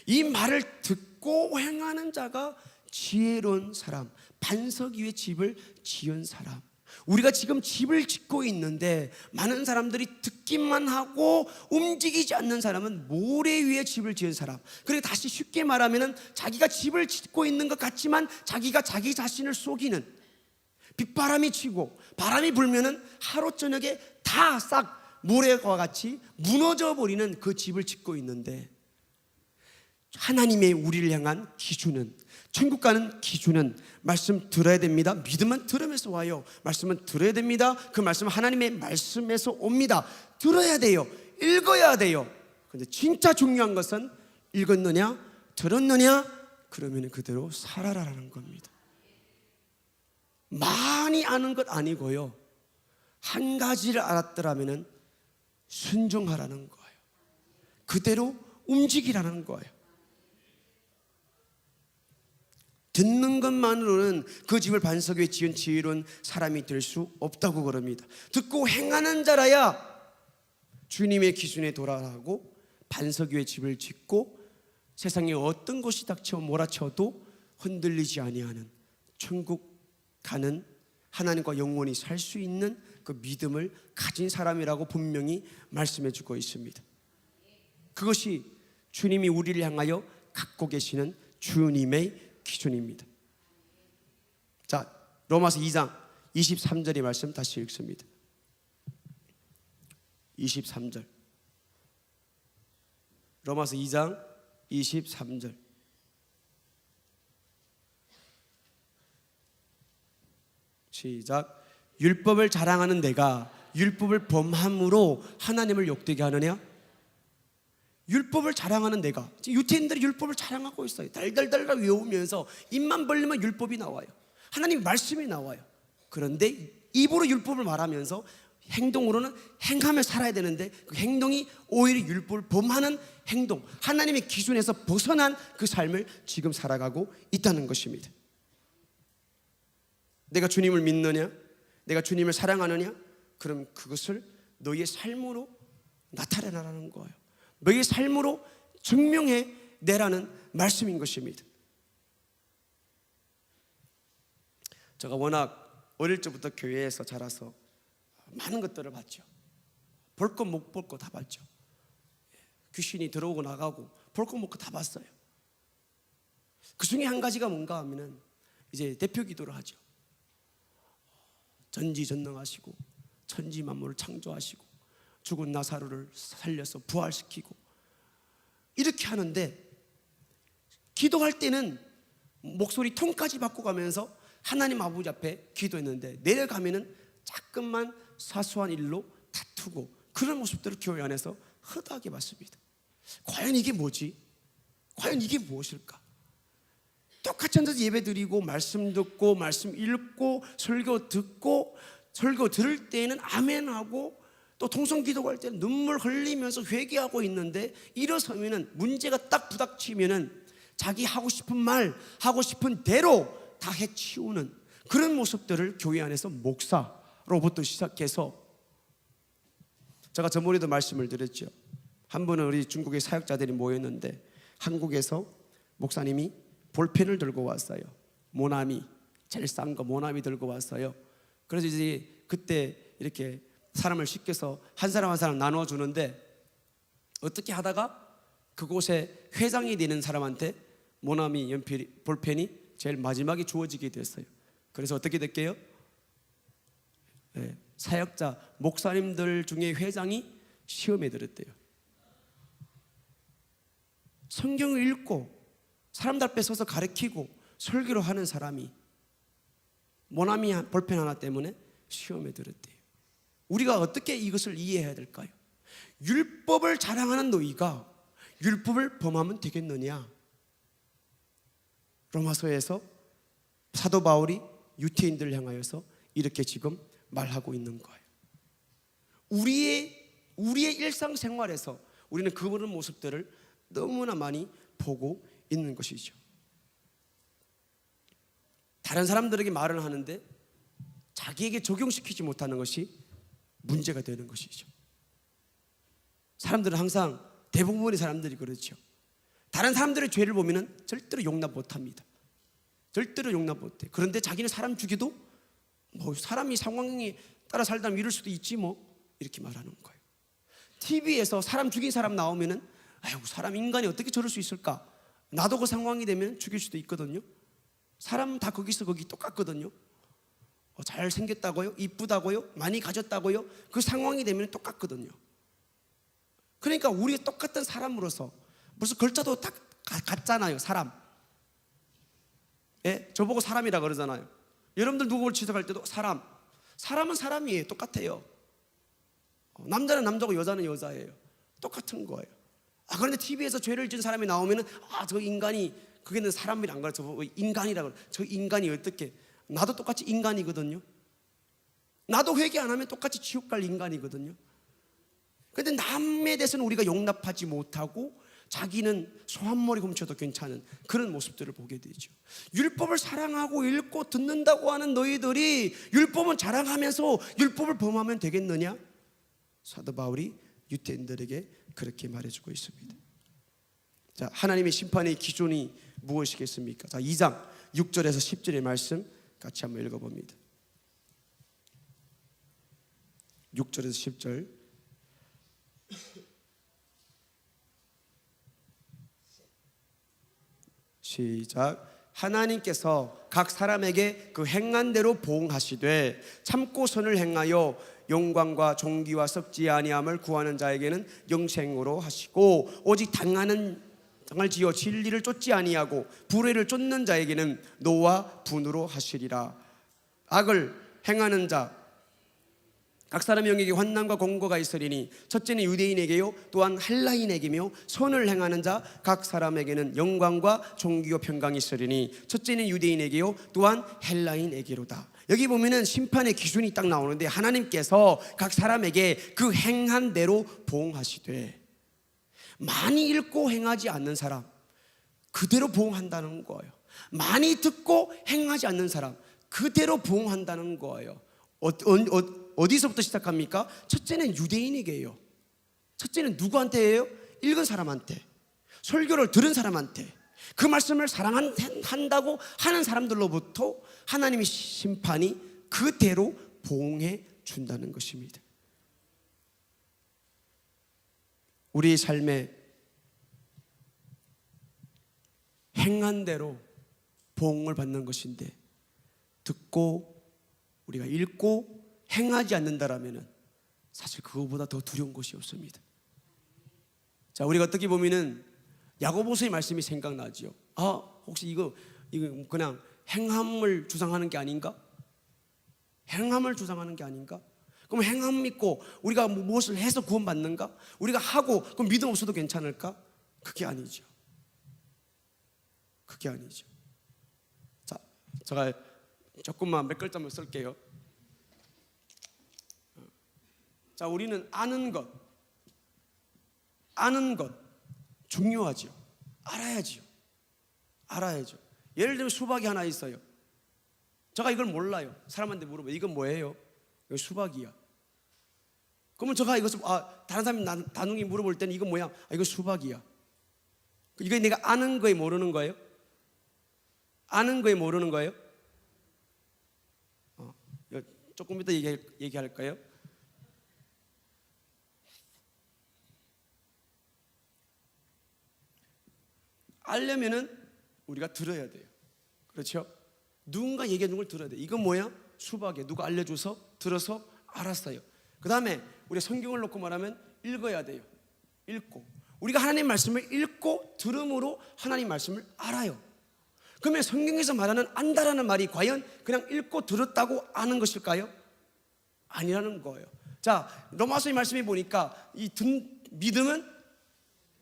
이 말을 듣고 행하는 자가 지혜로운 사람, 반석 위에 집을 지은 사람. 우리가 지금 집을 짓고 있는데 많은 사람들이 듣기만 하고 움직이지 않는 사람은 모래 위에 집을 지은 사람. 그리고 다시 쉽게 말하면 자기가 집을 짓고 있는 것 같지만 자기가 자기 자신을 속이는, 빗바람이 치고 바람이 불면은 하루 저녁에 다 싹 모래와 같이 무너져 버리는 그 집을 짓고 있는데, 하나님의 우리를 향한 기준은, 천국 가는 기준은 말씀 들어야 됩니다. 믿음은 들으면서 와요. 말씀은 들어야 됩니다. 그 말씀은 하나님의 말씀에서 옵니다. 들어야 돼요. 읽어야 돼요. 그런데 진짜 중요한 것은 읽었느냐, 들었느냐, 그러면 그대로 살아라라는 겁니다. 많이 아는 것 아니고요, 한 가지를 알았더라면 순종하라는 거예요. 그대로 움직이라는 거예요. 듣는 것만으로는 그 집을 반석 위에 지은 지혜로운 사람이 될 수 없다고 그럽니다. 듣고 행하는 자라야 주님의 기준에 돌아가고 반석 위에 집을 짓고 세상에 어떤 것이 닥쳐 몰아쳐도 흔들리지 아니하는 천국 가는, 하나님과 영원히 살 수 있는 그 믿음을 가진 사람이라고 분명히 말씀해 주고 있습니다. 그것이 주님이 우리를 향하여 갖고 계시는 주님의 기준입니다. 자, 로마서 2장 23절의 말씀 다시 읽습니다. 23절. 로마서 2장 23절. 시작. 율법을 자랑하는 내가 율법을 범함으로 하나님을 욕되게 하느냐? 율법을 자랑하는 내가, 유태인들이 율법을 자랑하고 있어요. 달달달 외우면서 입만 벌리면 율법이 나와요. 하나님 말씀이 나와요. 그런데 입으로 율법을 말하면서 행동으로는 행하며 살아야 되는데 그 행동이 오히려 율법을 범하는 행동, 하나님의 기준에서 벗어난 그 삶을 지금 살아가고 있다는 것입니다. 내가 주님을 믿느냐, 내가 주님을 사랑하느냐, 그럼 그것을 너희의 삶으로 나타내라는 거예요. 너희의 삶으로 증명해 내라는 말씀인 것입니다. 제가 워낙 어릴 적부터 교회에서 자라서 많은 것들을 봤죠. 볼 것 못 볼 것 다 봤죠. 귀신이 들어오고 나가고 볼 것 못 것 다 봤어요. 그 중에 한 가지가 뭔가 하면은 이제 대표 기도를 하죠. 전지전능하시고 천지 만물을 창조하시고 죽은 나사로를 살려서 부활시키고 이렇게 하는데, 기도할 때는 목소리 톤까지 바꿔가면서 하나님 아버지 앞에 기도했는데 내려가면은 자꾸만 사소한 일로 다투고 그런 모습들을 교회 안에서 허다하게 봤습니다. 과연 이게 뭐지? 과연 이게 무엇일까? 똑같이 앉아서 예배 드리고 말씀 듣고 말씀 읽고 설교 듣고, 설교 들을 때는 아멘하고 또 통성 기도할 때는 눈물 흘리면서 회개하고 있는데, 일어서면은 문제가 딱 부닥치면은 자기 하고 싶은 말 하고 싶은 대로 다 해치우는 그런 모습들을 교회 안에서 목사로부터 시작해서, 제가 저번에도 말씀을 드렸죠. 한 번은 우리 중국의 사역자들이 모였는데 한국에서 목사님이 볼펜을 들고 왔어요. 모나미, 제일 싼 거 모나미 들고 왔어요. 그래서 이제 그때 이렇게 사람을 시켜서 한 사람 한 사람 나눠 주는데, 어떻게 하다가 그곳에 회장이 되는 사람한테 모나미 연필 볼펜이 제일 마지막에 주어지게 됐어요. 그래서 어떻게 됐게요? 사역자 목사님들 중에 회장이 시험에 들었대요. 성경을 읽고 사람들 앞에 서서 가르치고 설교를 하는 사람이 모나미 볼펜 하나 때문에 시험에 들었대요. 우리가 어떻게 이것을 이해해야 될까요? 율법을 자랑하는 너희가 율법을 범하면 되겠느냐? 로마서에서 사도 바울이 유태인들을 향하여서 이렇게 지금 말하고 있는 거예요. 우리의 일상생활에서 우리는 그런 모습들을 너무나 많이 보고 있는 것이죠. 다른 사람들에게 말을 하는데 자기에게 적용시키지 못하는 것이 문제가 되는 것이죠. 사람들은 항상, 대부분의 사람들이 그렇죠. 다른 사람들의 죄를 보면 절대로 용납 못합니다. 절대로 용납 못해. 그런데 자기는 사람 죽이도 뭐 사람이 상황에 따라 살다 이럴 수도 있지 뭐, 이렇게 말하는 거예요. TV에서 사람 죽인 사람 나오면은 아이고, 사람 인간이 어떻게 저럴 수 있을까? 나도 그 상황이 되면 죽일 수도 있거든요. 사람 다 거기서 거기 똑같거든요. 잘생겼다고요? 이쁘다고요? 많이 가졌다고요? 그 상황이 되면 똑같거든요. 그러니까 우리가 똑같은 사람으로서, 무슨 글자도 다 같잖아요. 사람. 예? 저보고 사람이라 그러잖아요. 여러분들 누구를 지적할 때도 사람은 사람이에요. 똑같아요. 남자는 남자고 여자는 여자예요. 똑같은 거예요. 그런데 TV에서 죄를 지은 사람이 나오면은 저 인간이, 그게는 사람이 안 가르쳐 인간이라고 그래. 저 인간이 어떻게, 나도 똑같이 인간이거든요. 나도 회개 안 하면 똑같이 지옥 갈 인간이거든요. 그런데 남에 대해서는 우리가 용납하지 못하고 자기는 소한머리 훔쳐도 괜찮은 그런 모습들을 보게 되죠. 율법을 사랑하고 읽고 듣는다고 하는 너희들이 율법은 자랑하면서 율법을 범하면 되겠느냐? 사도 바울이 유태인들에게 그렇게 말해주고 있습니다. 자, 하나님의 심판의 기준이 무엇이겠습니까? 자, 2장 6절에서 10절의 말씀 같이 한번 읽어봅니다. 6절에서 10절. 시작. 하나님께서 각 사람에게 그 행한 대로 보응하시되 참고 선을 행하여 영광과 존귀와 썩지 아니함을 구하는 자에게는 영생으로 하시고, 오직 당하는 당을 지어 진리를 쫓지 아니하고 불의를 쫓는 자에게는 노와 분으로 하시리라. 악을 행하는 자 각 사람의 영에게 환난과 공고가 있으리니 첫째는 유대인에게요 또한 헬라인에게며, 선을 행하는 자 각 사람에게는 영광과 존귀와 평강이 있으리니 첫째는 유대인에게요 또한 헬라인에게로다. 여기 보면은 심판의 기준이 딱 나오는데, 하나님께서 각 사람에게 그 행한 대로 보응하시되, 많이 읽고 행하지 않는 사람 그대로 보응한다는 거예요. 많이 듣고 행하지 않는 사람 그대로 보응한다는 거예요. 어디서부터 시작합니까? 첫째는 유대인에게요. 첫째는 누구한테예요? 읽은 사람한테, 설교를 들은 사람한테, 그 말씀을 사랑한다고 하는 사람들로부터 하나님의 심판이 그대로 보응해 준다는 것입니다. 우리 삶에 행한 대로 보응을 받는 것인데, 듣고 우리가 읽고 행하지 않는다라면 사실 그거보다 더 두려운 것이 없습니다. 자, 우리가 어떻게 보면은 야고보서의 말씀이 생각나지요. 혹시 이거 그냥 행함을 주장하는 게 아닌가? 행함을 주장하는 게 아닌가? 그럼 행함 믿고 우리가 무엇을 해서 구원받는가? 우리가 하고 그럼 믿음 없어도 괜찮을까? 그게 아니죠. 그게 아니죠. 자, 제가 조금만 몇 글자만 쓸게요. 자, 우리는 아는 것 중요하죠. 알아야죠. 예를 들면 수박이 하나 있어요. 제가 이걸 몰라요. 사람한테 물어봐요. 이건 뭐예요? 이거 수박이야. 그러면 제가 이것을 다른 사람이 나중에 물어볼 때는 이건 뭐야? 이거 수박이야. 이거 내가 아는 거에 모르는 거예요? 아는 거에 모르는 거예요? 조금 이따 얘기할까요? 알려면은 우리가 들어야 돼요. 그렇죠? 누군가 얘기해 준 걸 들어야 돼요. 이건 뭐야? 수박이야. 누가 알려줘서 들어서 알았어요. 그 다음에 우리 성경을 놓고 말하면 읽어야 돼요. 읽고 우리가 하나님 말씀을 읽고 들음으로 하나님 말씀을 알아요. 그러면 성경에서 말하는 안다라는 말이 과연 그냥 읽고 들었다고 아는 것일까요? 아니라는 거예요. 자, 로마서의 말씀에 보니까 이 믿음은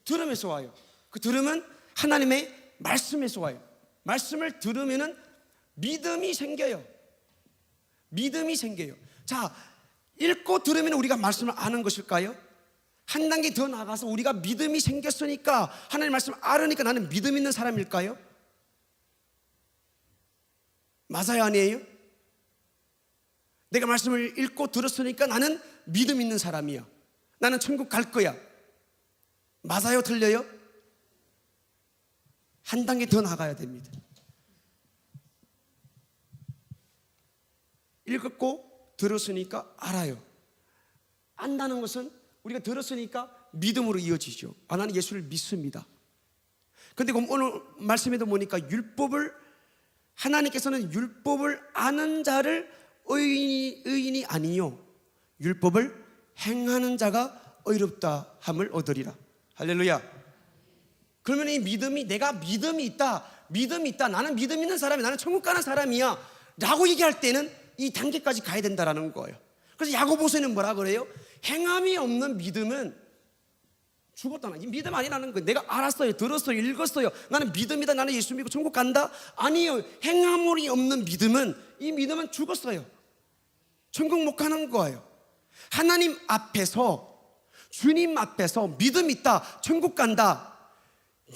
들음에서 와요. 그 들음은 하나님의 말씀에서 와요. 말씀을 들으면은 믿음이 생겨요. 자, 읽고 들으면 우리가 말씀을 아는 것일까요? 한 단계 더 나가서 우리가 믿음이 생겼으니까 하나님 말씀을 알으니까 나는 믿음 있는 사람일까요? 맞아요, 아니에요? 내가 말씀을 읽고 들었으니까 나는 믿음 있는 사람이야. 나는 천국 갈 거야. 맞아요, 틀려요? 한 단계 더 나가야 됩니다. 읽었고 들었으니까 알아요. 안다는 것은 우리가 들었으니까 믿음으로 이어지죠. 나는 예수를 믿습니다. 그런데 오늘 말씀에도 보니까 하나님께서는 율법을 아는 자를 의인이 아니요 율법을 행하는 자가 의롭다 함을 얻으리라. 할렐루야. 그러면 이 믿음이, 내가 믿음이 있다, 나는 믿음 있는 사람이야, 나는 천국 가는 사람이야 라고 얘기할 때는 이 단계까지 가야 된다라는 거예요. 그래서 야고보서는 뭐라 그래요? 행함이 없는 믿음은 죽었다. 이 믿음 아니라는 거예요. 내가 알았어요, 들었어요, 읽었어요, 나는 믿음이다, 나는 예수 믿고 천국 간다. 아니요, 행함이 없는 믿음은, 이 믿음은 죽었어요. 천국 못 가는 거예요. 하나님 앞에서, 주님 앞에서 믿음 있다, 천국 간다,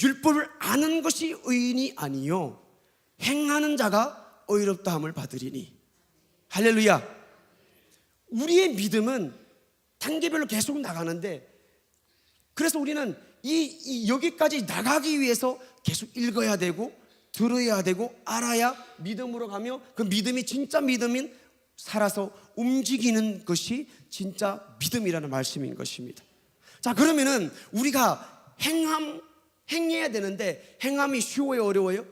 율법을 아는 것이 의인이 아니요 행하는 자가 의롭다 함을 받으리니. 할렐루야. 우리의 믿음은 단계별로 계속 나가는데, 그래서 우리는 여기까지 나가기 위해서 계속 읽어야 되고 들어야 되고 알아야 믿음으로 가며, 그 믿음이 진짜 믿음인 살아서 움직이는 것이 진짜 믿음이라는 말씀인 것입니다. 자, 그러면은 우리가 행해야 되는데 행함이 쉬워요, 어려워요?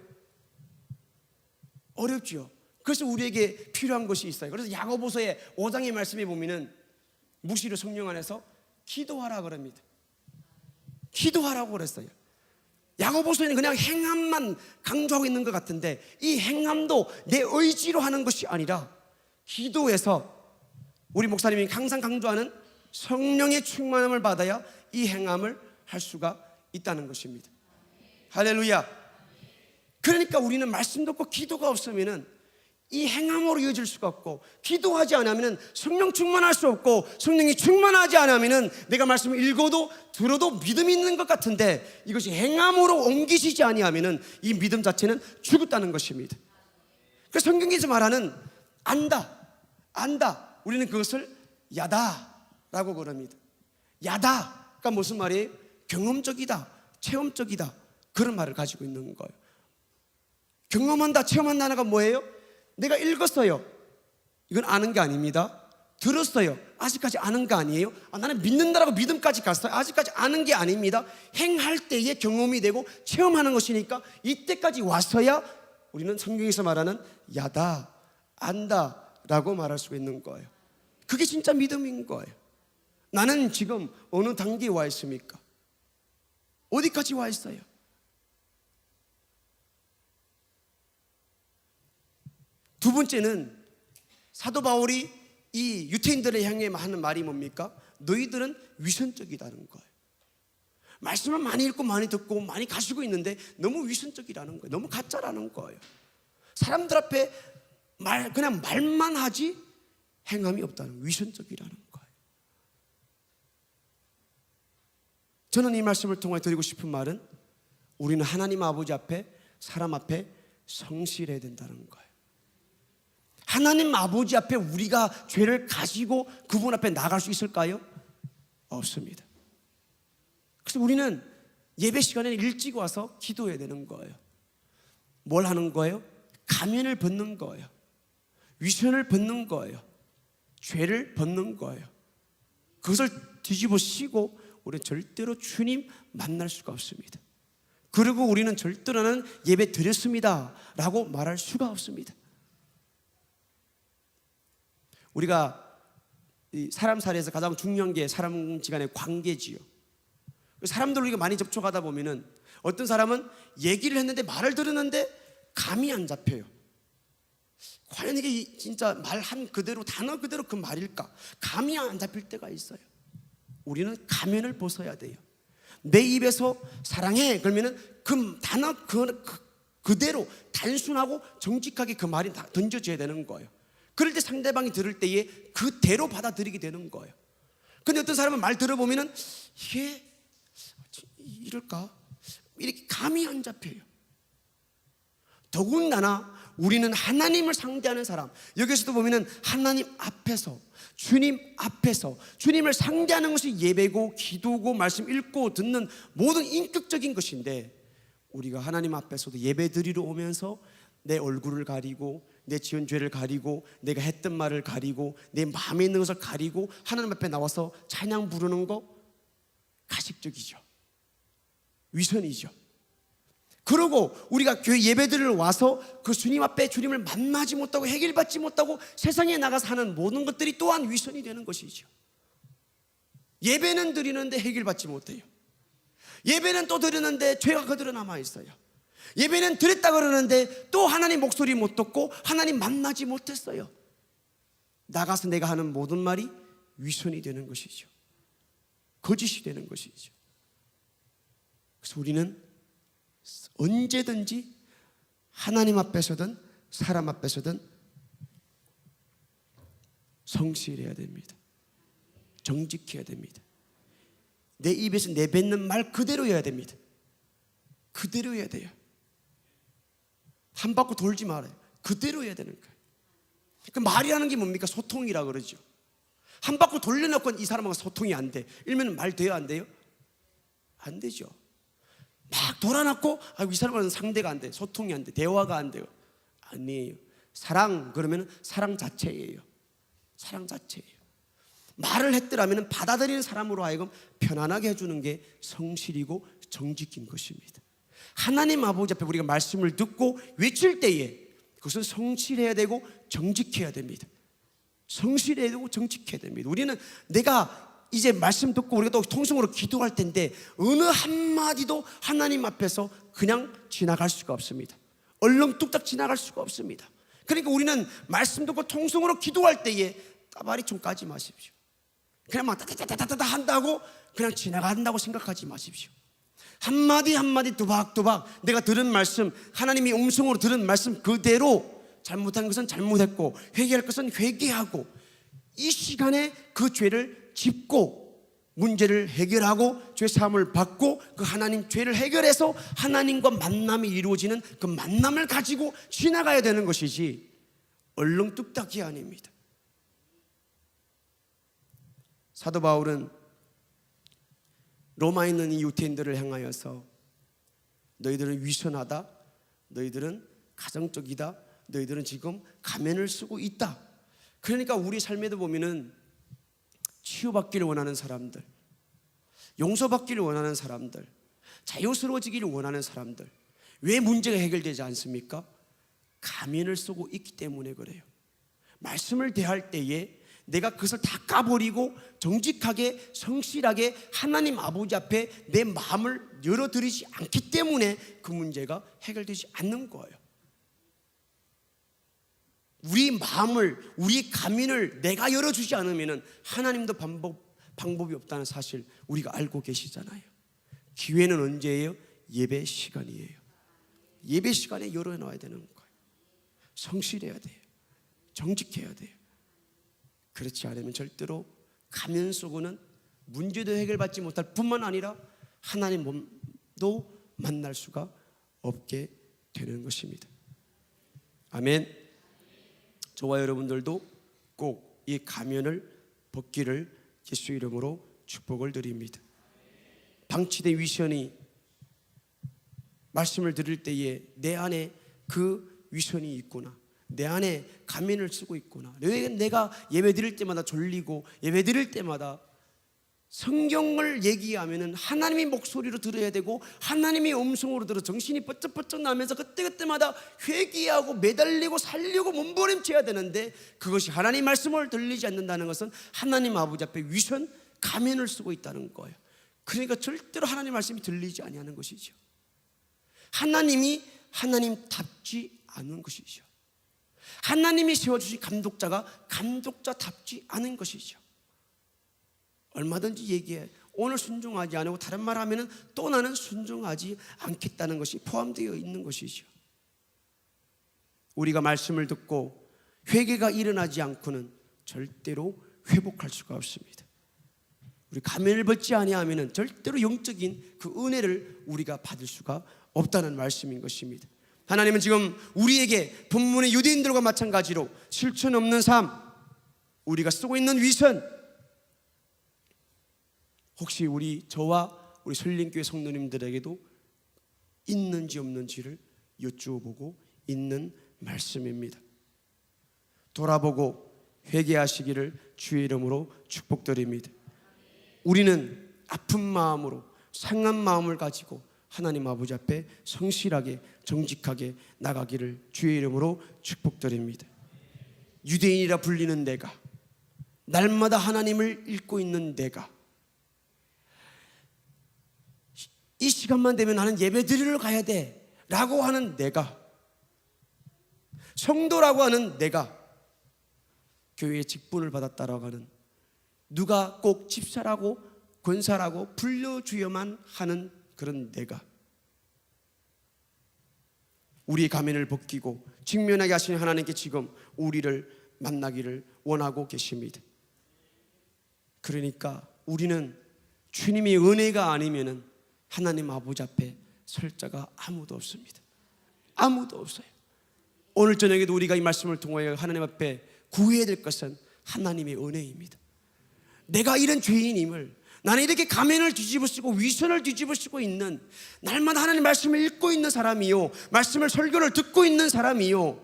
어렵죠. 그래서 우리에게 필요한 것이 있어요. 그래서 야고보서의 5장의 말씀에 보면은 묵시로 성령 안에서 기도하라 그럽니다. 기도하라고 그랬어요. 야고보서에는 그냥 행함만 강조하고 있는 것 같은데, 이 행함도 내 의지로 하는 것이 아니라 기도해서, 우리 목사님이 항상 강조하는 성령의 충만함을 받아야 이 행함을 할 수가 있다는 것입니다. 할렐루야. 그러니까 우리는 말씀 듣고 기도가 없으면은 이 행함으로 이어질 수가 없고, 기도하지 않으면 성령 충만할 수 없고, 성령이 충만하지 않으면 내가 말씀을 읽어도 들어도 믿음이 있는 것 같은데 이것이 행함으로 옮기시지 아니하면 이 믿음 자체는 죽었다는 것입니다. 그래서 성경에서 말하는 안다, 우리는 그것을 야다라고 그럽니다. 야다가 무슨 말이에요? 경험적이다, 체험적이다, 그런 말을 가지고 있는 거예요. 경험한다, 체험한다가 뭐예요? 내가 읽었어요. 이건 아는 게 아닙니다. 들었어요. 아직까지 아는 거 아니에요? 나는 믿는다라고 믿음까지 갔어요. 아직까지 아는 게 아닙니다. 행할 때에 경험이 되고 체험하는 것이니까 이때까지 왔어야 우리는 성경에서 말하는 야다, 안다 라고 말할 수 있는 거예요. 그게 진짜 믿음인 거예요. 나는 지금 어느 단계에 와 있습니까? 어디까지 와 있어요? 두 번째는 사도 바울이 이 유태인들을 향해 하는 말이 뭡니까? 너희들은 위선적이라는 거예요. 말씀을 많이 읽고 많이 듣고 많이 가지고 있는데 너무 위선적이라는 거예요. 너무 가짜라는 거예요. 사람들 앞에 그냥 말만 하지 행함이 없다는, 위선적이라는 거예요. 저는 이 말씀을 통해 드리고 싶은 말은 우리는 하나님 아버지 앞에, 사람 앞에 성실해야 된다는 거예요. 하나님 아버지 앞에 우리가 죄를 가지고 그분 앞에 나갈 수 있을까요? 없습니다. 그래서 우리는 예배 시간에 일찍 와서 기도해야 되는 거예요. 뭘 하는 거예요? 가면을 벗는 거예요. 위선을 벗는 거예요. 죄를 벗는 거예요. 그것을 뒤집어 씌고 우리는 절대로 주님 만날 수가 없습니다. 그리고 우리는 절대로는 예배 드렸습니다 라고 말할 수가 없습니다. 우리가 사람 사이에서 가장 중요한 게 사람지간의 관계지요. 사람들 우리가 많이 접촉하다 보면은 어떤 사람은 얘기를 했는데 말을 들었는데 감이 안 잡혀요. 과연 이게 진짜 말한 그대로 단어 그대로 그 말일까? 감이 안 잡힐 때가 있어요. 우리는 가면을 벗어야 돼요. 내 입에서 사랑해 그러면은 그 단어 그대로 단순하고 정직하게 그 말이 다 던져져야 되는 거예요. 그럴 때 상대방이 들을 때에 그대로 받아들이게 되는 거예요. 근데 어떤 사람은 말 들어보면은 이게 이럴까? 이렇게 감이 안 잡혀요. 더군다나 우리는 하나님을 상대하는 사람, 여기서도 보면은 하나님 앞에서, 주님 앞에서 주님을 상대하는 것이 예배고 기도고 말씀 읽고 듣는 모든 인격적인 것인데, 우리가 하나님 앞에서도 예배 드리러 오면서 내 얼굴을 가리고 내 지은 죄를 가리고 내가 했던 말을 가리고 내 마음에 있는 것을 가리고 하나님 앞에 나와서 찬양 부르는 거 가식적이죠. 위선이죠. 그리고 우리가 교회 예배들을 와서 그 주님 앞에 주님을 만나지 못하고 해결받지 못하고 세상에 나가서 하는 모든 것들이 또한 위선이 되는 것이죠. 예배는 드리는데 해결받지 못해요. 예배는 또 드리는데 죄가 그대로 남아있어요. 예배는 드렸다 그러는데 또 하나님 목소리 못 듣고 하나님 만나지 못했어요. 나가서 내가 하는 모든 말이 위선이 되는 것이죠. 거짓이 되는 것이죠. 그래서 우리는 언제든지 하나님 앞에서든 사람 앞에서든 성실해야 됩니다. 정직해야 됩니다. 내 입에서 내뱉는 말 그대로 해야 됩니다. 그대로 해야 돼요. 한 바퀴 돌지 말아요. 그대로 해야 되는 거예요. 그 말이라는 게 뭡니까? 소통이라 그러죠. 한 바퀴 돌려놓고 이 사람하고 소통이 안 돼. 이러면 말 돼요? 안 돼요? 안 되죠. 막 돌아놨고 이 사람과는 상대가 안 돼. 소통이 안 돼. 대화가 안 돼요. 아니에요. 사랑 그러면 사랑 자체예요. 사랑 자체예요. 말을 했더라면 받아들이는 사람으로 하여금 편안하게 해주는 게 성실이고 정직인 것입니다. 하나님 아버지 앞에 우리가 말씀을 듣고 외칠 때에 그것은 성실해야 되고 정직해야 됩니다. 성실해야 되고 정직해야 됩니다. 우리는 내가 이제 말씀 듣고 우리가 또 통성으로 기도할 텐데 어느 한마디도 하나님 앞에서 그냥 지나갈 수가 없습니다. 얼렁뚱딱 지나갈 수가 없습니다. 그러니까 우리는 말씀 듣고 통성으로 기도할 때에 따바리 좀 까지 마십시오. 그냥 막 따다다다다다 한다고 그냥 지나간다고 생각하지 마십시오. 한마디 한마디 두박두박 내가 들은 말씀, 하나님이 음성으로 들은 말씀 그대로 잘못한 것은 잘못했고 회개할 것은 회개하고 이 시간에 그 죄를 짚고 문제를 해결하고 죄 사함을 받고 그 하나님 죄를 해결해서 하나님과 만남이 이루어지는 그 만남을 가지고 지나가야 되는 것이지 얼렁뚱딱이 아닙니다. 사도 바울은 로마에 있는 이 유태인들을 향하여서 너희들은 위선하다, 너희들은 가정적이다, 너희들은 지금 가면을 쓰고 있다, 그러니까 우리 삶에도 보면은 치유받기를 원하는 사람들, 용서받기를 원하는 사람들, 자유스러워지기를 원하는 사람들, 왜 문제가 해결되지 않습니까? 가면을 쓰고 있기 때문에 그래요. 말씀을 대할 때에 내가 그것을 다 까버리고 정직하게 성실하게 하나님 아버지 앞에 내 마음을 열어드리지 않기 때문에 그 문제가 해결되지 않는 거예요. 우리 마음을, 우리 가면을 내가 열어주지 않으면 하나님도 방법이 없다는 사실 우리가 알고 계시잖아요. 기회는 언제예요? 예배 시간이에요. 예배 시간에 열어놔야 되는 거예요. 성실해야 돼요. 정직해야 돼요. 그렇지 않으면 절대로 가면 속으로는 문제도 해결받지 못할 뿐만 아니라 하나님 몸도 만날 수가 없게 되는 것입니다. 아멘. 저와 여러분들도 꼭 이 가면을 벗기를 예수 이름으로 축복을 드립니다. 방치된 위선이 말씀을 들을 때에 내 안에 그 위선이 있구나, 내 안에 가면을 쓰고 있구나, 왜 내가 예배 드릴 때마다 졸리고 예배 드릴 때마다 성경을 얘기하면 하나님의 목소리로 들어야 되고 하나님의 음성으로 들어 정신이 번쩍번쩍 나면서 그때그때마다 회개하고 매달리고 살려고 몸부림쳐야 되는데 그것이 하나님 말씀을 들리지 않는다는 것은 하나님 아버지 앞에 위선, 가면을 쓰고 있다는 거예요. 그러니까 절대로 하나님 말씀이 들리지 아니하는 것이죠. 하나님이 하나님답지 않은 것이죠. 하나님이 세워주신 감독자가 감독자답지 않은 것이죠. 얼마든지 얘기해. 오늘 순종하지 않고 다른 말 하면 또 나는 순종하지 않겠다는 것이 포함되어 있는 것이죠. 우리가 말씀을 듣고 회개가 일어나지 않고는 절대로 회복할 수가 없습니다. 우리 가면을 벗지 아니하면 절대로 영적인 그 은혜를 우리가 받을 수가 없다는 말씀인 것입니다. 하나님은 지금 우리에게 본문의 유대인들과 마찬가지로 실천 없는 삶, 우리가 쓰고 있는 위선, 혹시 저와 우리 설린교회 성도님들에게도 있는지 없는지를 여쭈어보고 있는 말씀입니다. 돌아보고 회개하시기를 주의 이름으로 축복드립니다. 우리는 아픈 마음으로 상한 마음을 가지고 하나님 아버지 앞에 성실하게 정직하게 나가기를 주의 이름으로 축복드립니다. 유대인이라 불리는 내가, 날마다 하나님을 읽고 있는 내가, 이 시간만 되면 나는 예배 드리러 가야 돼 라고 하는 내가, 성도라고 하는 내가, 교회의 직분을 받았다라고 하는, 누가 꼭 집사라고 권사라고 불러주어야만 하는 그런 내가, 우리의 가면을 벗기고 직면하게 하시는 하나님께 지금 우리를 만나기를 원하고 계십니다. 그러니까 우리는 주님의 은혜가 아니면은 하나님 아버지 앞에 설 자가 아무도 없습니다. 아무도 없어요. 오늘 저녁에도 우리가 이 말씀을 통하여 하나님 앞에 구해야 될 것은 하나님의 은혜입니다. 내가 이런 죄인임을, 나는 이렇게 가면을 뒤집어 쓰고 위선을 뒤집어 쓰고 있는, 날마다 하나님 말씀을 읽고 있는 사람이요, 말씀을 설교를 듣고 있는 사람이요,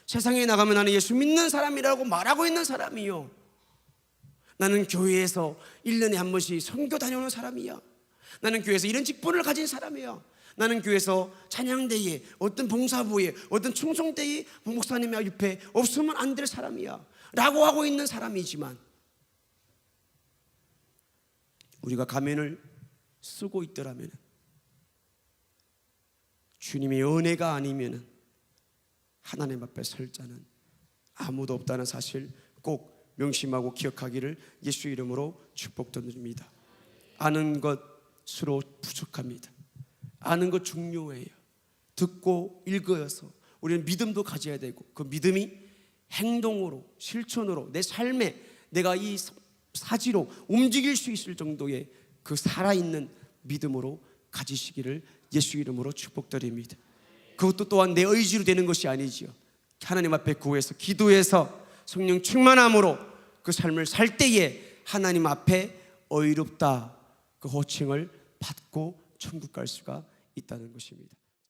세상에 나가면 나는 예수 믿는 사람이라고 말하고 있는 사람이요, 나는 교회에서 1년에 한 번씩 선교 다녀오는 사람이야, 나는 교회에서 이런 직분을 가진 사람이야, 나는 교회에서 찬양대회, 어떤 봉사부에, 어떤 충성대회 목사님의 옆에 없으면 안 될 사람이야 라고 하고 있는 사람이지만, 우리가 가면을 쓰고 있더라면, 주님의 은혜가 아니면 하나님 앞에 설 자는 아무도 없다는 사실 꼭 명심하고 기억하기를 예수 이름으로 축복드립니다. 아는 것으로 부족합니다. 아는 것 중요해요. 듣고 읽어서 우리는 믿음도 가져야 되고, 그 믿음이 행동으로, 실천으로, 내 삶에 내가 이 사지로 움직일 수 있을 정도의 그 살아있는 믿음으로 가지시기를 예수 이름으로 축복드립니다. 그것도 또한 내 의지로 되는 것이 아니지요. 하나님 앞에 구해서 기도해서 성령 충만함으로 그 삶을 살 때에 하나님 앞에 의롭다 그 호칭을 받고 천국 갈 수가 있다는 것입니다.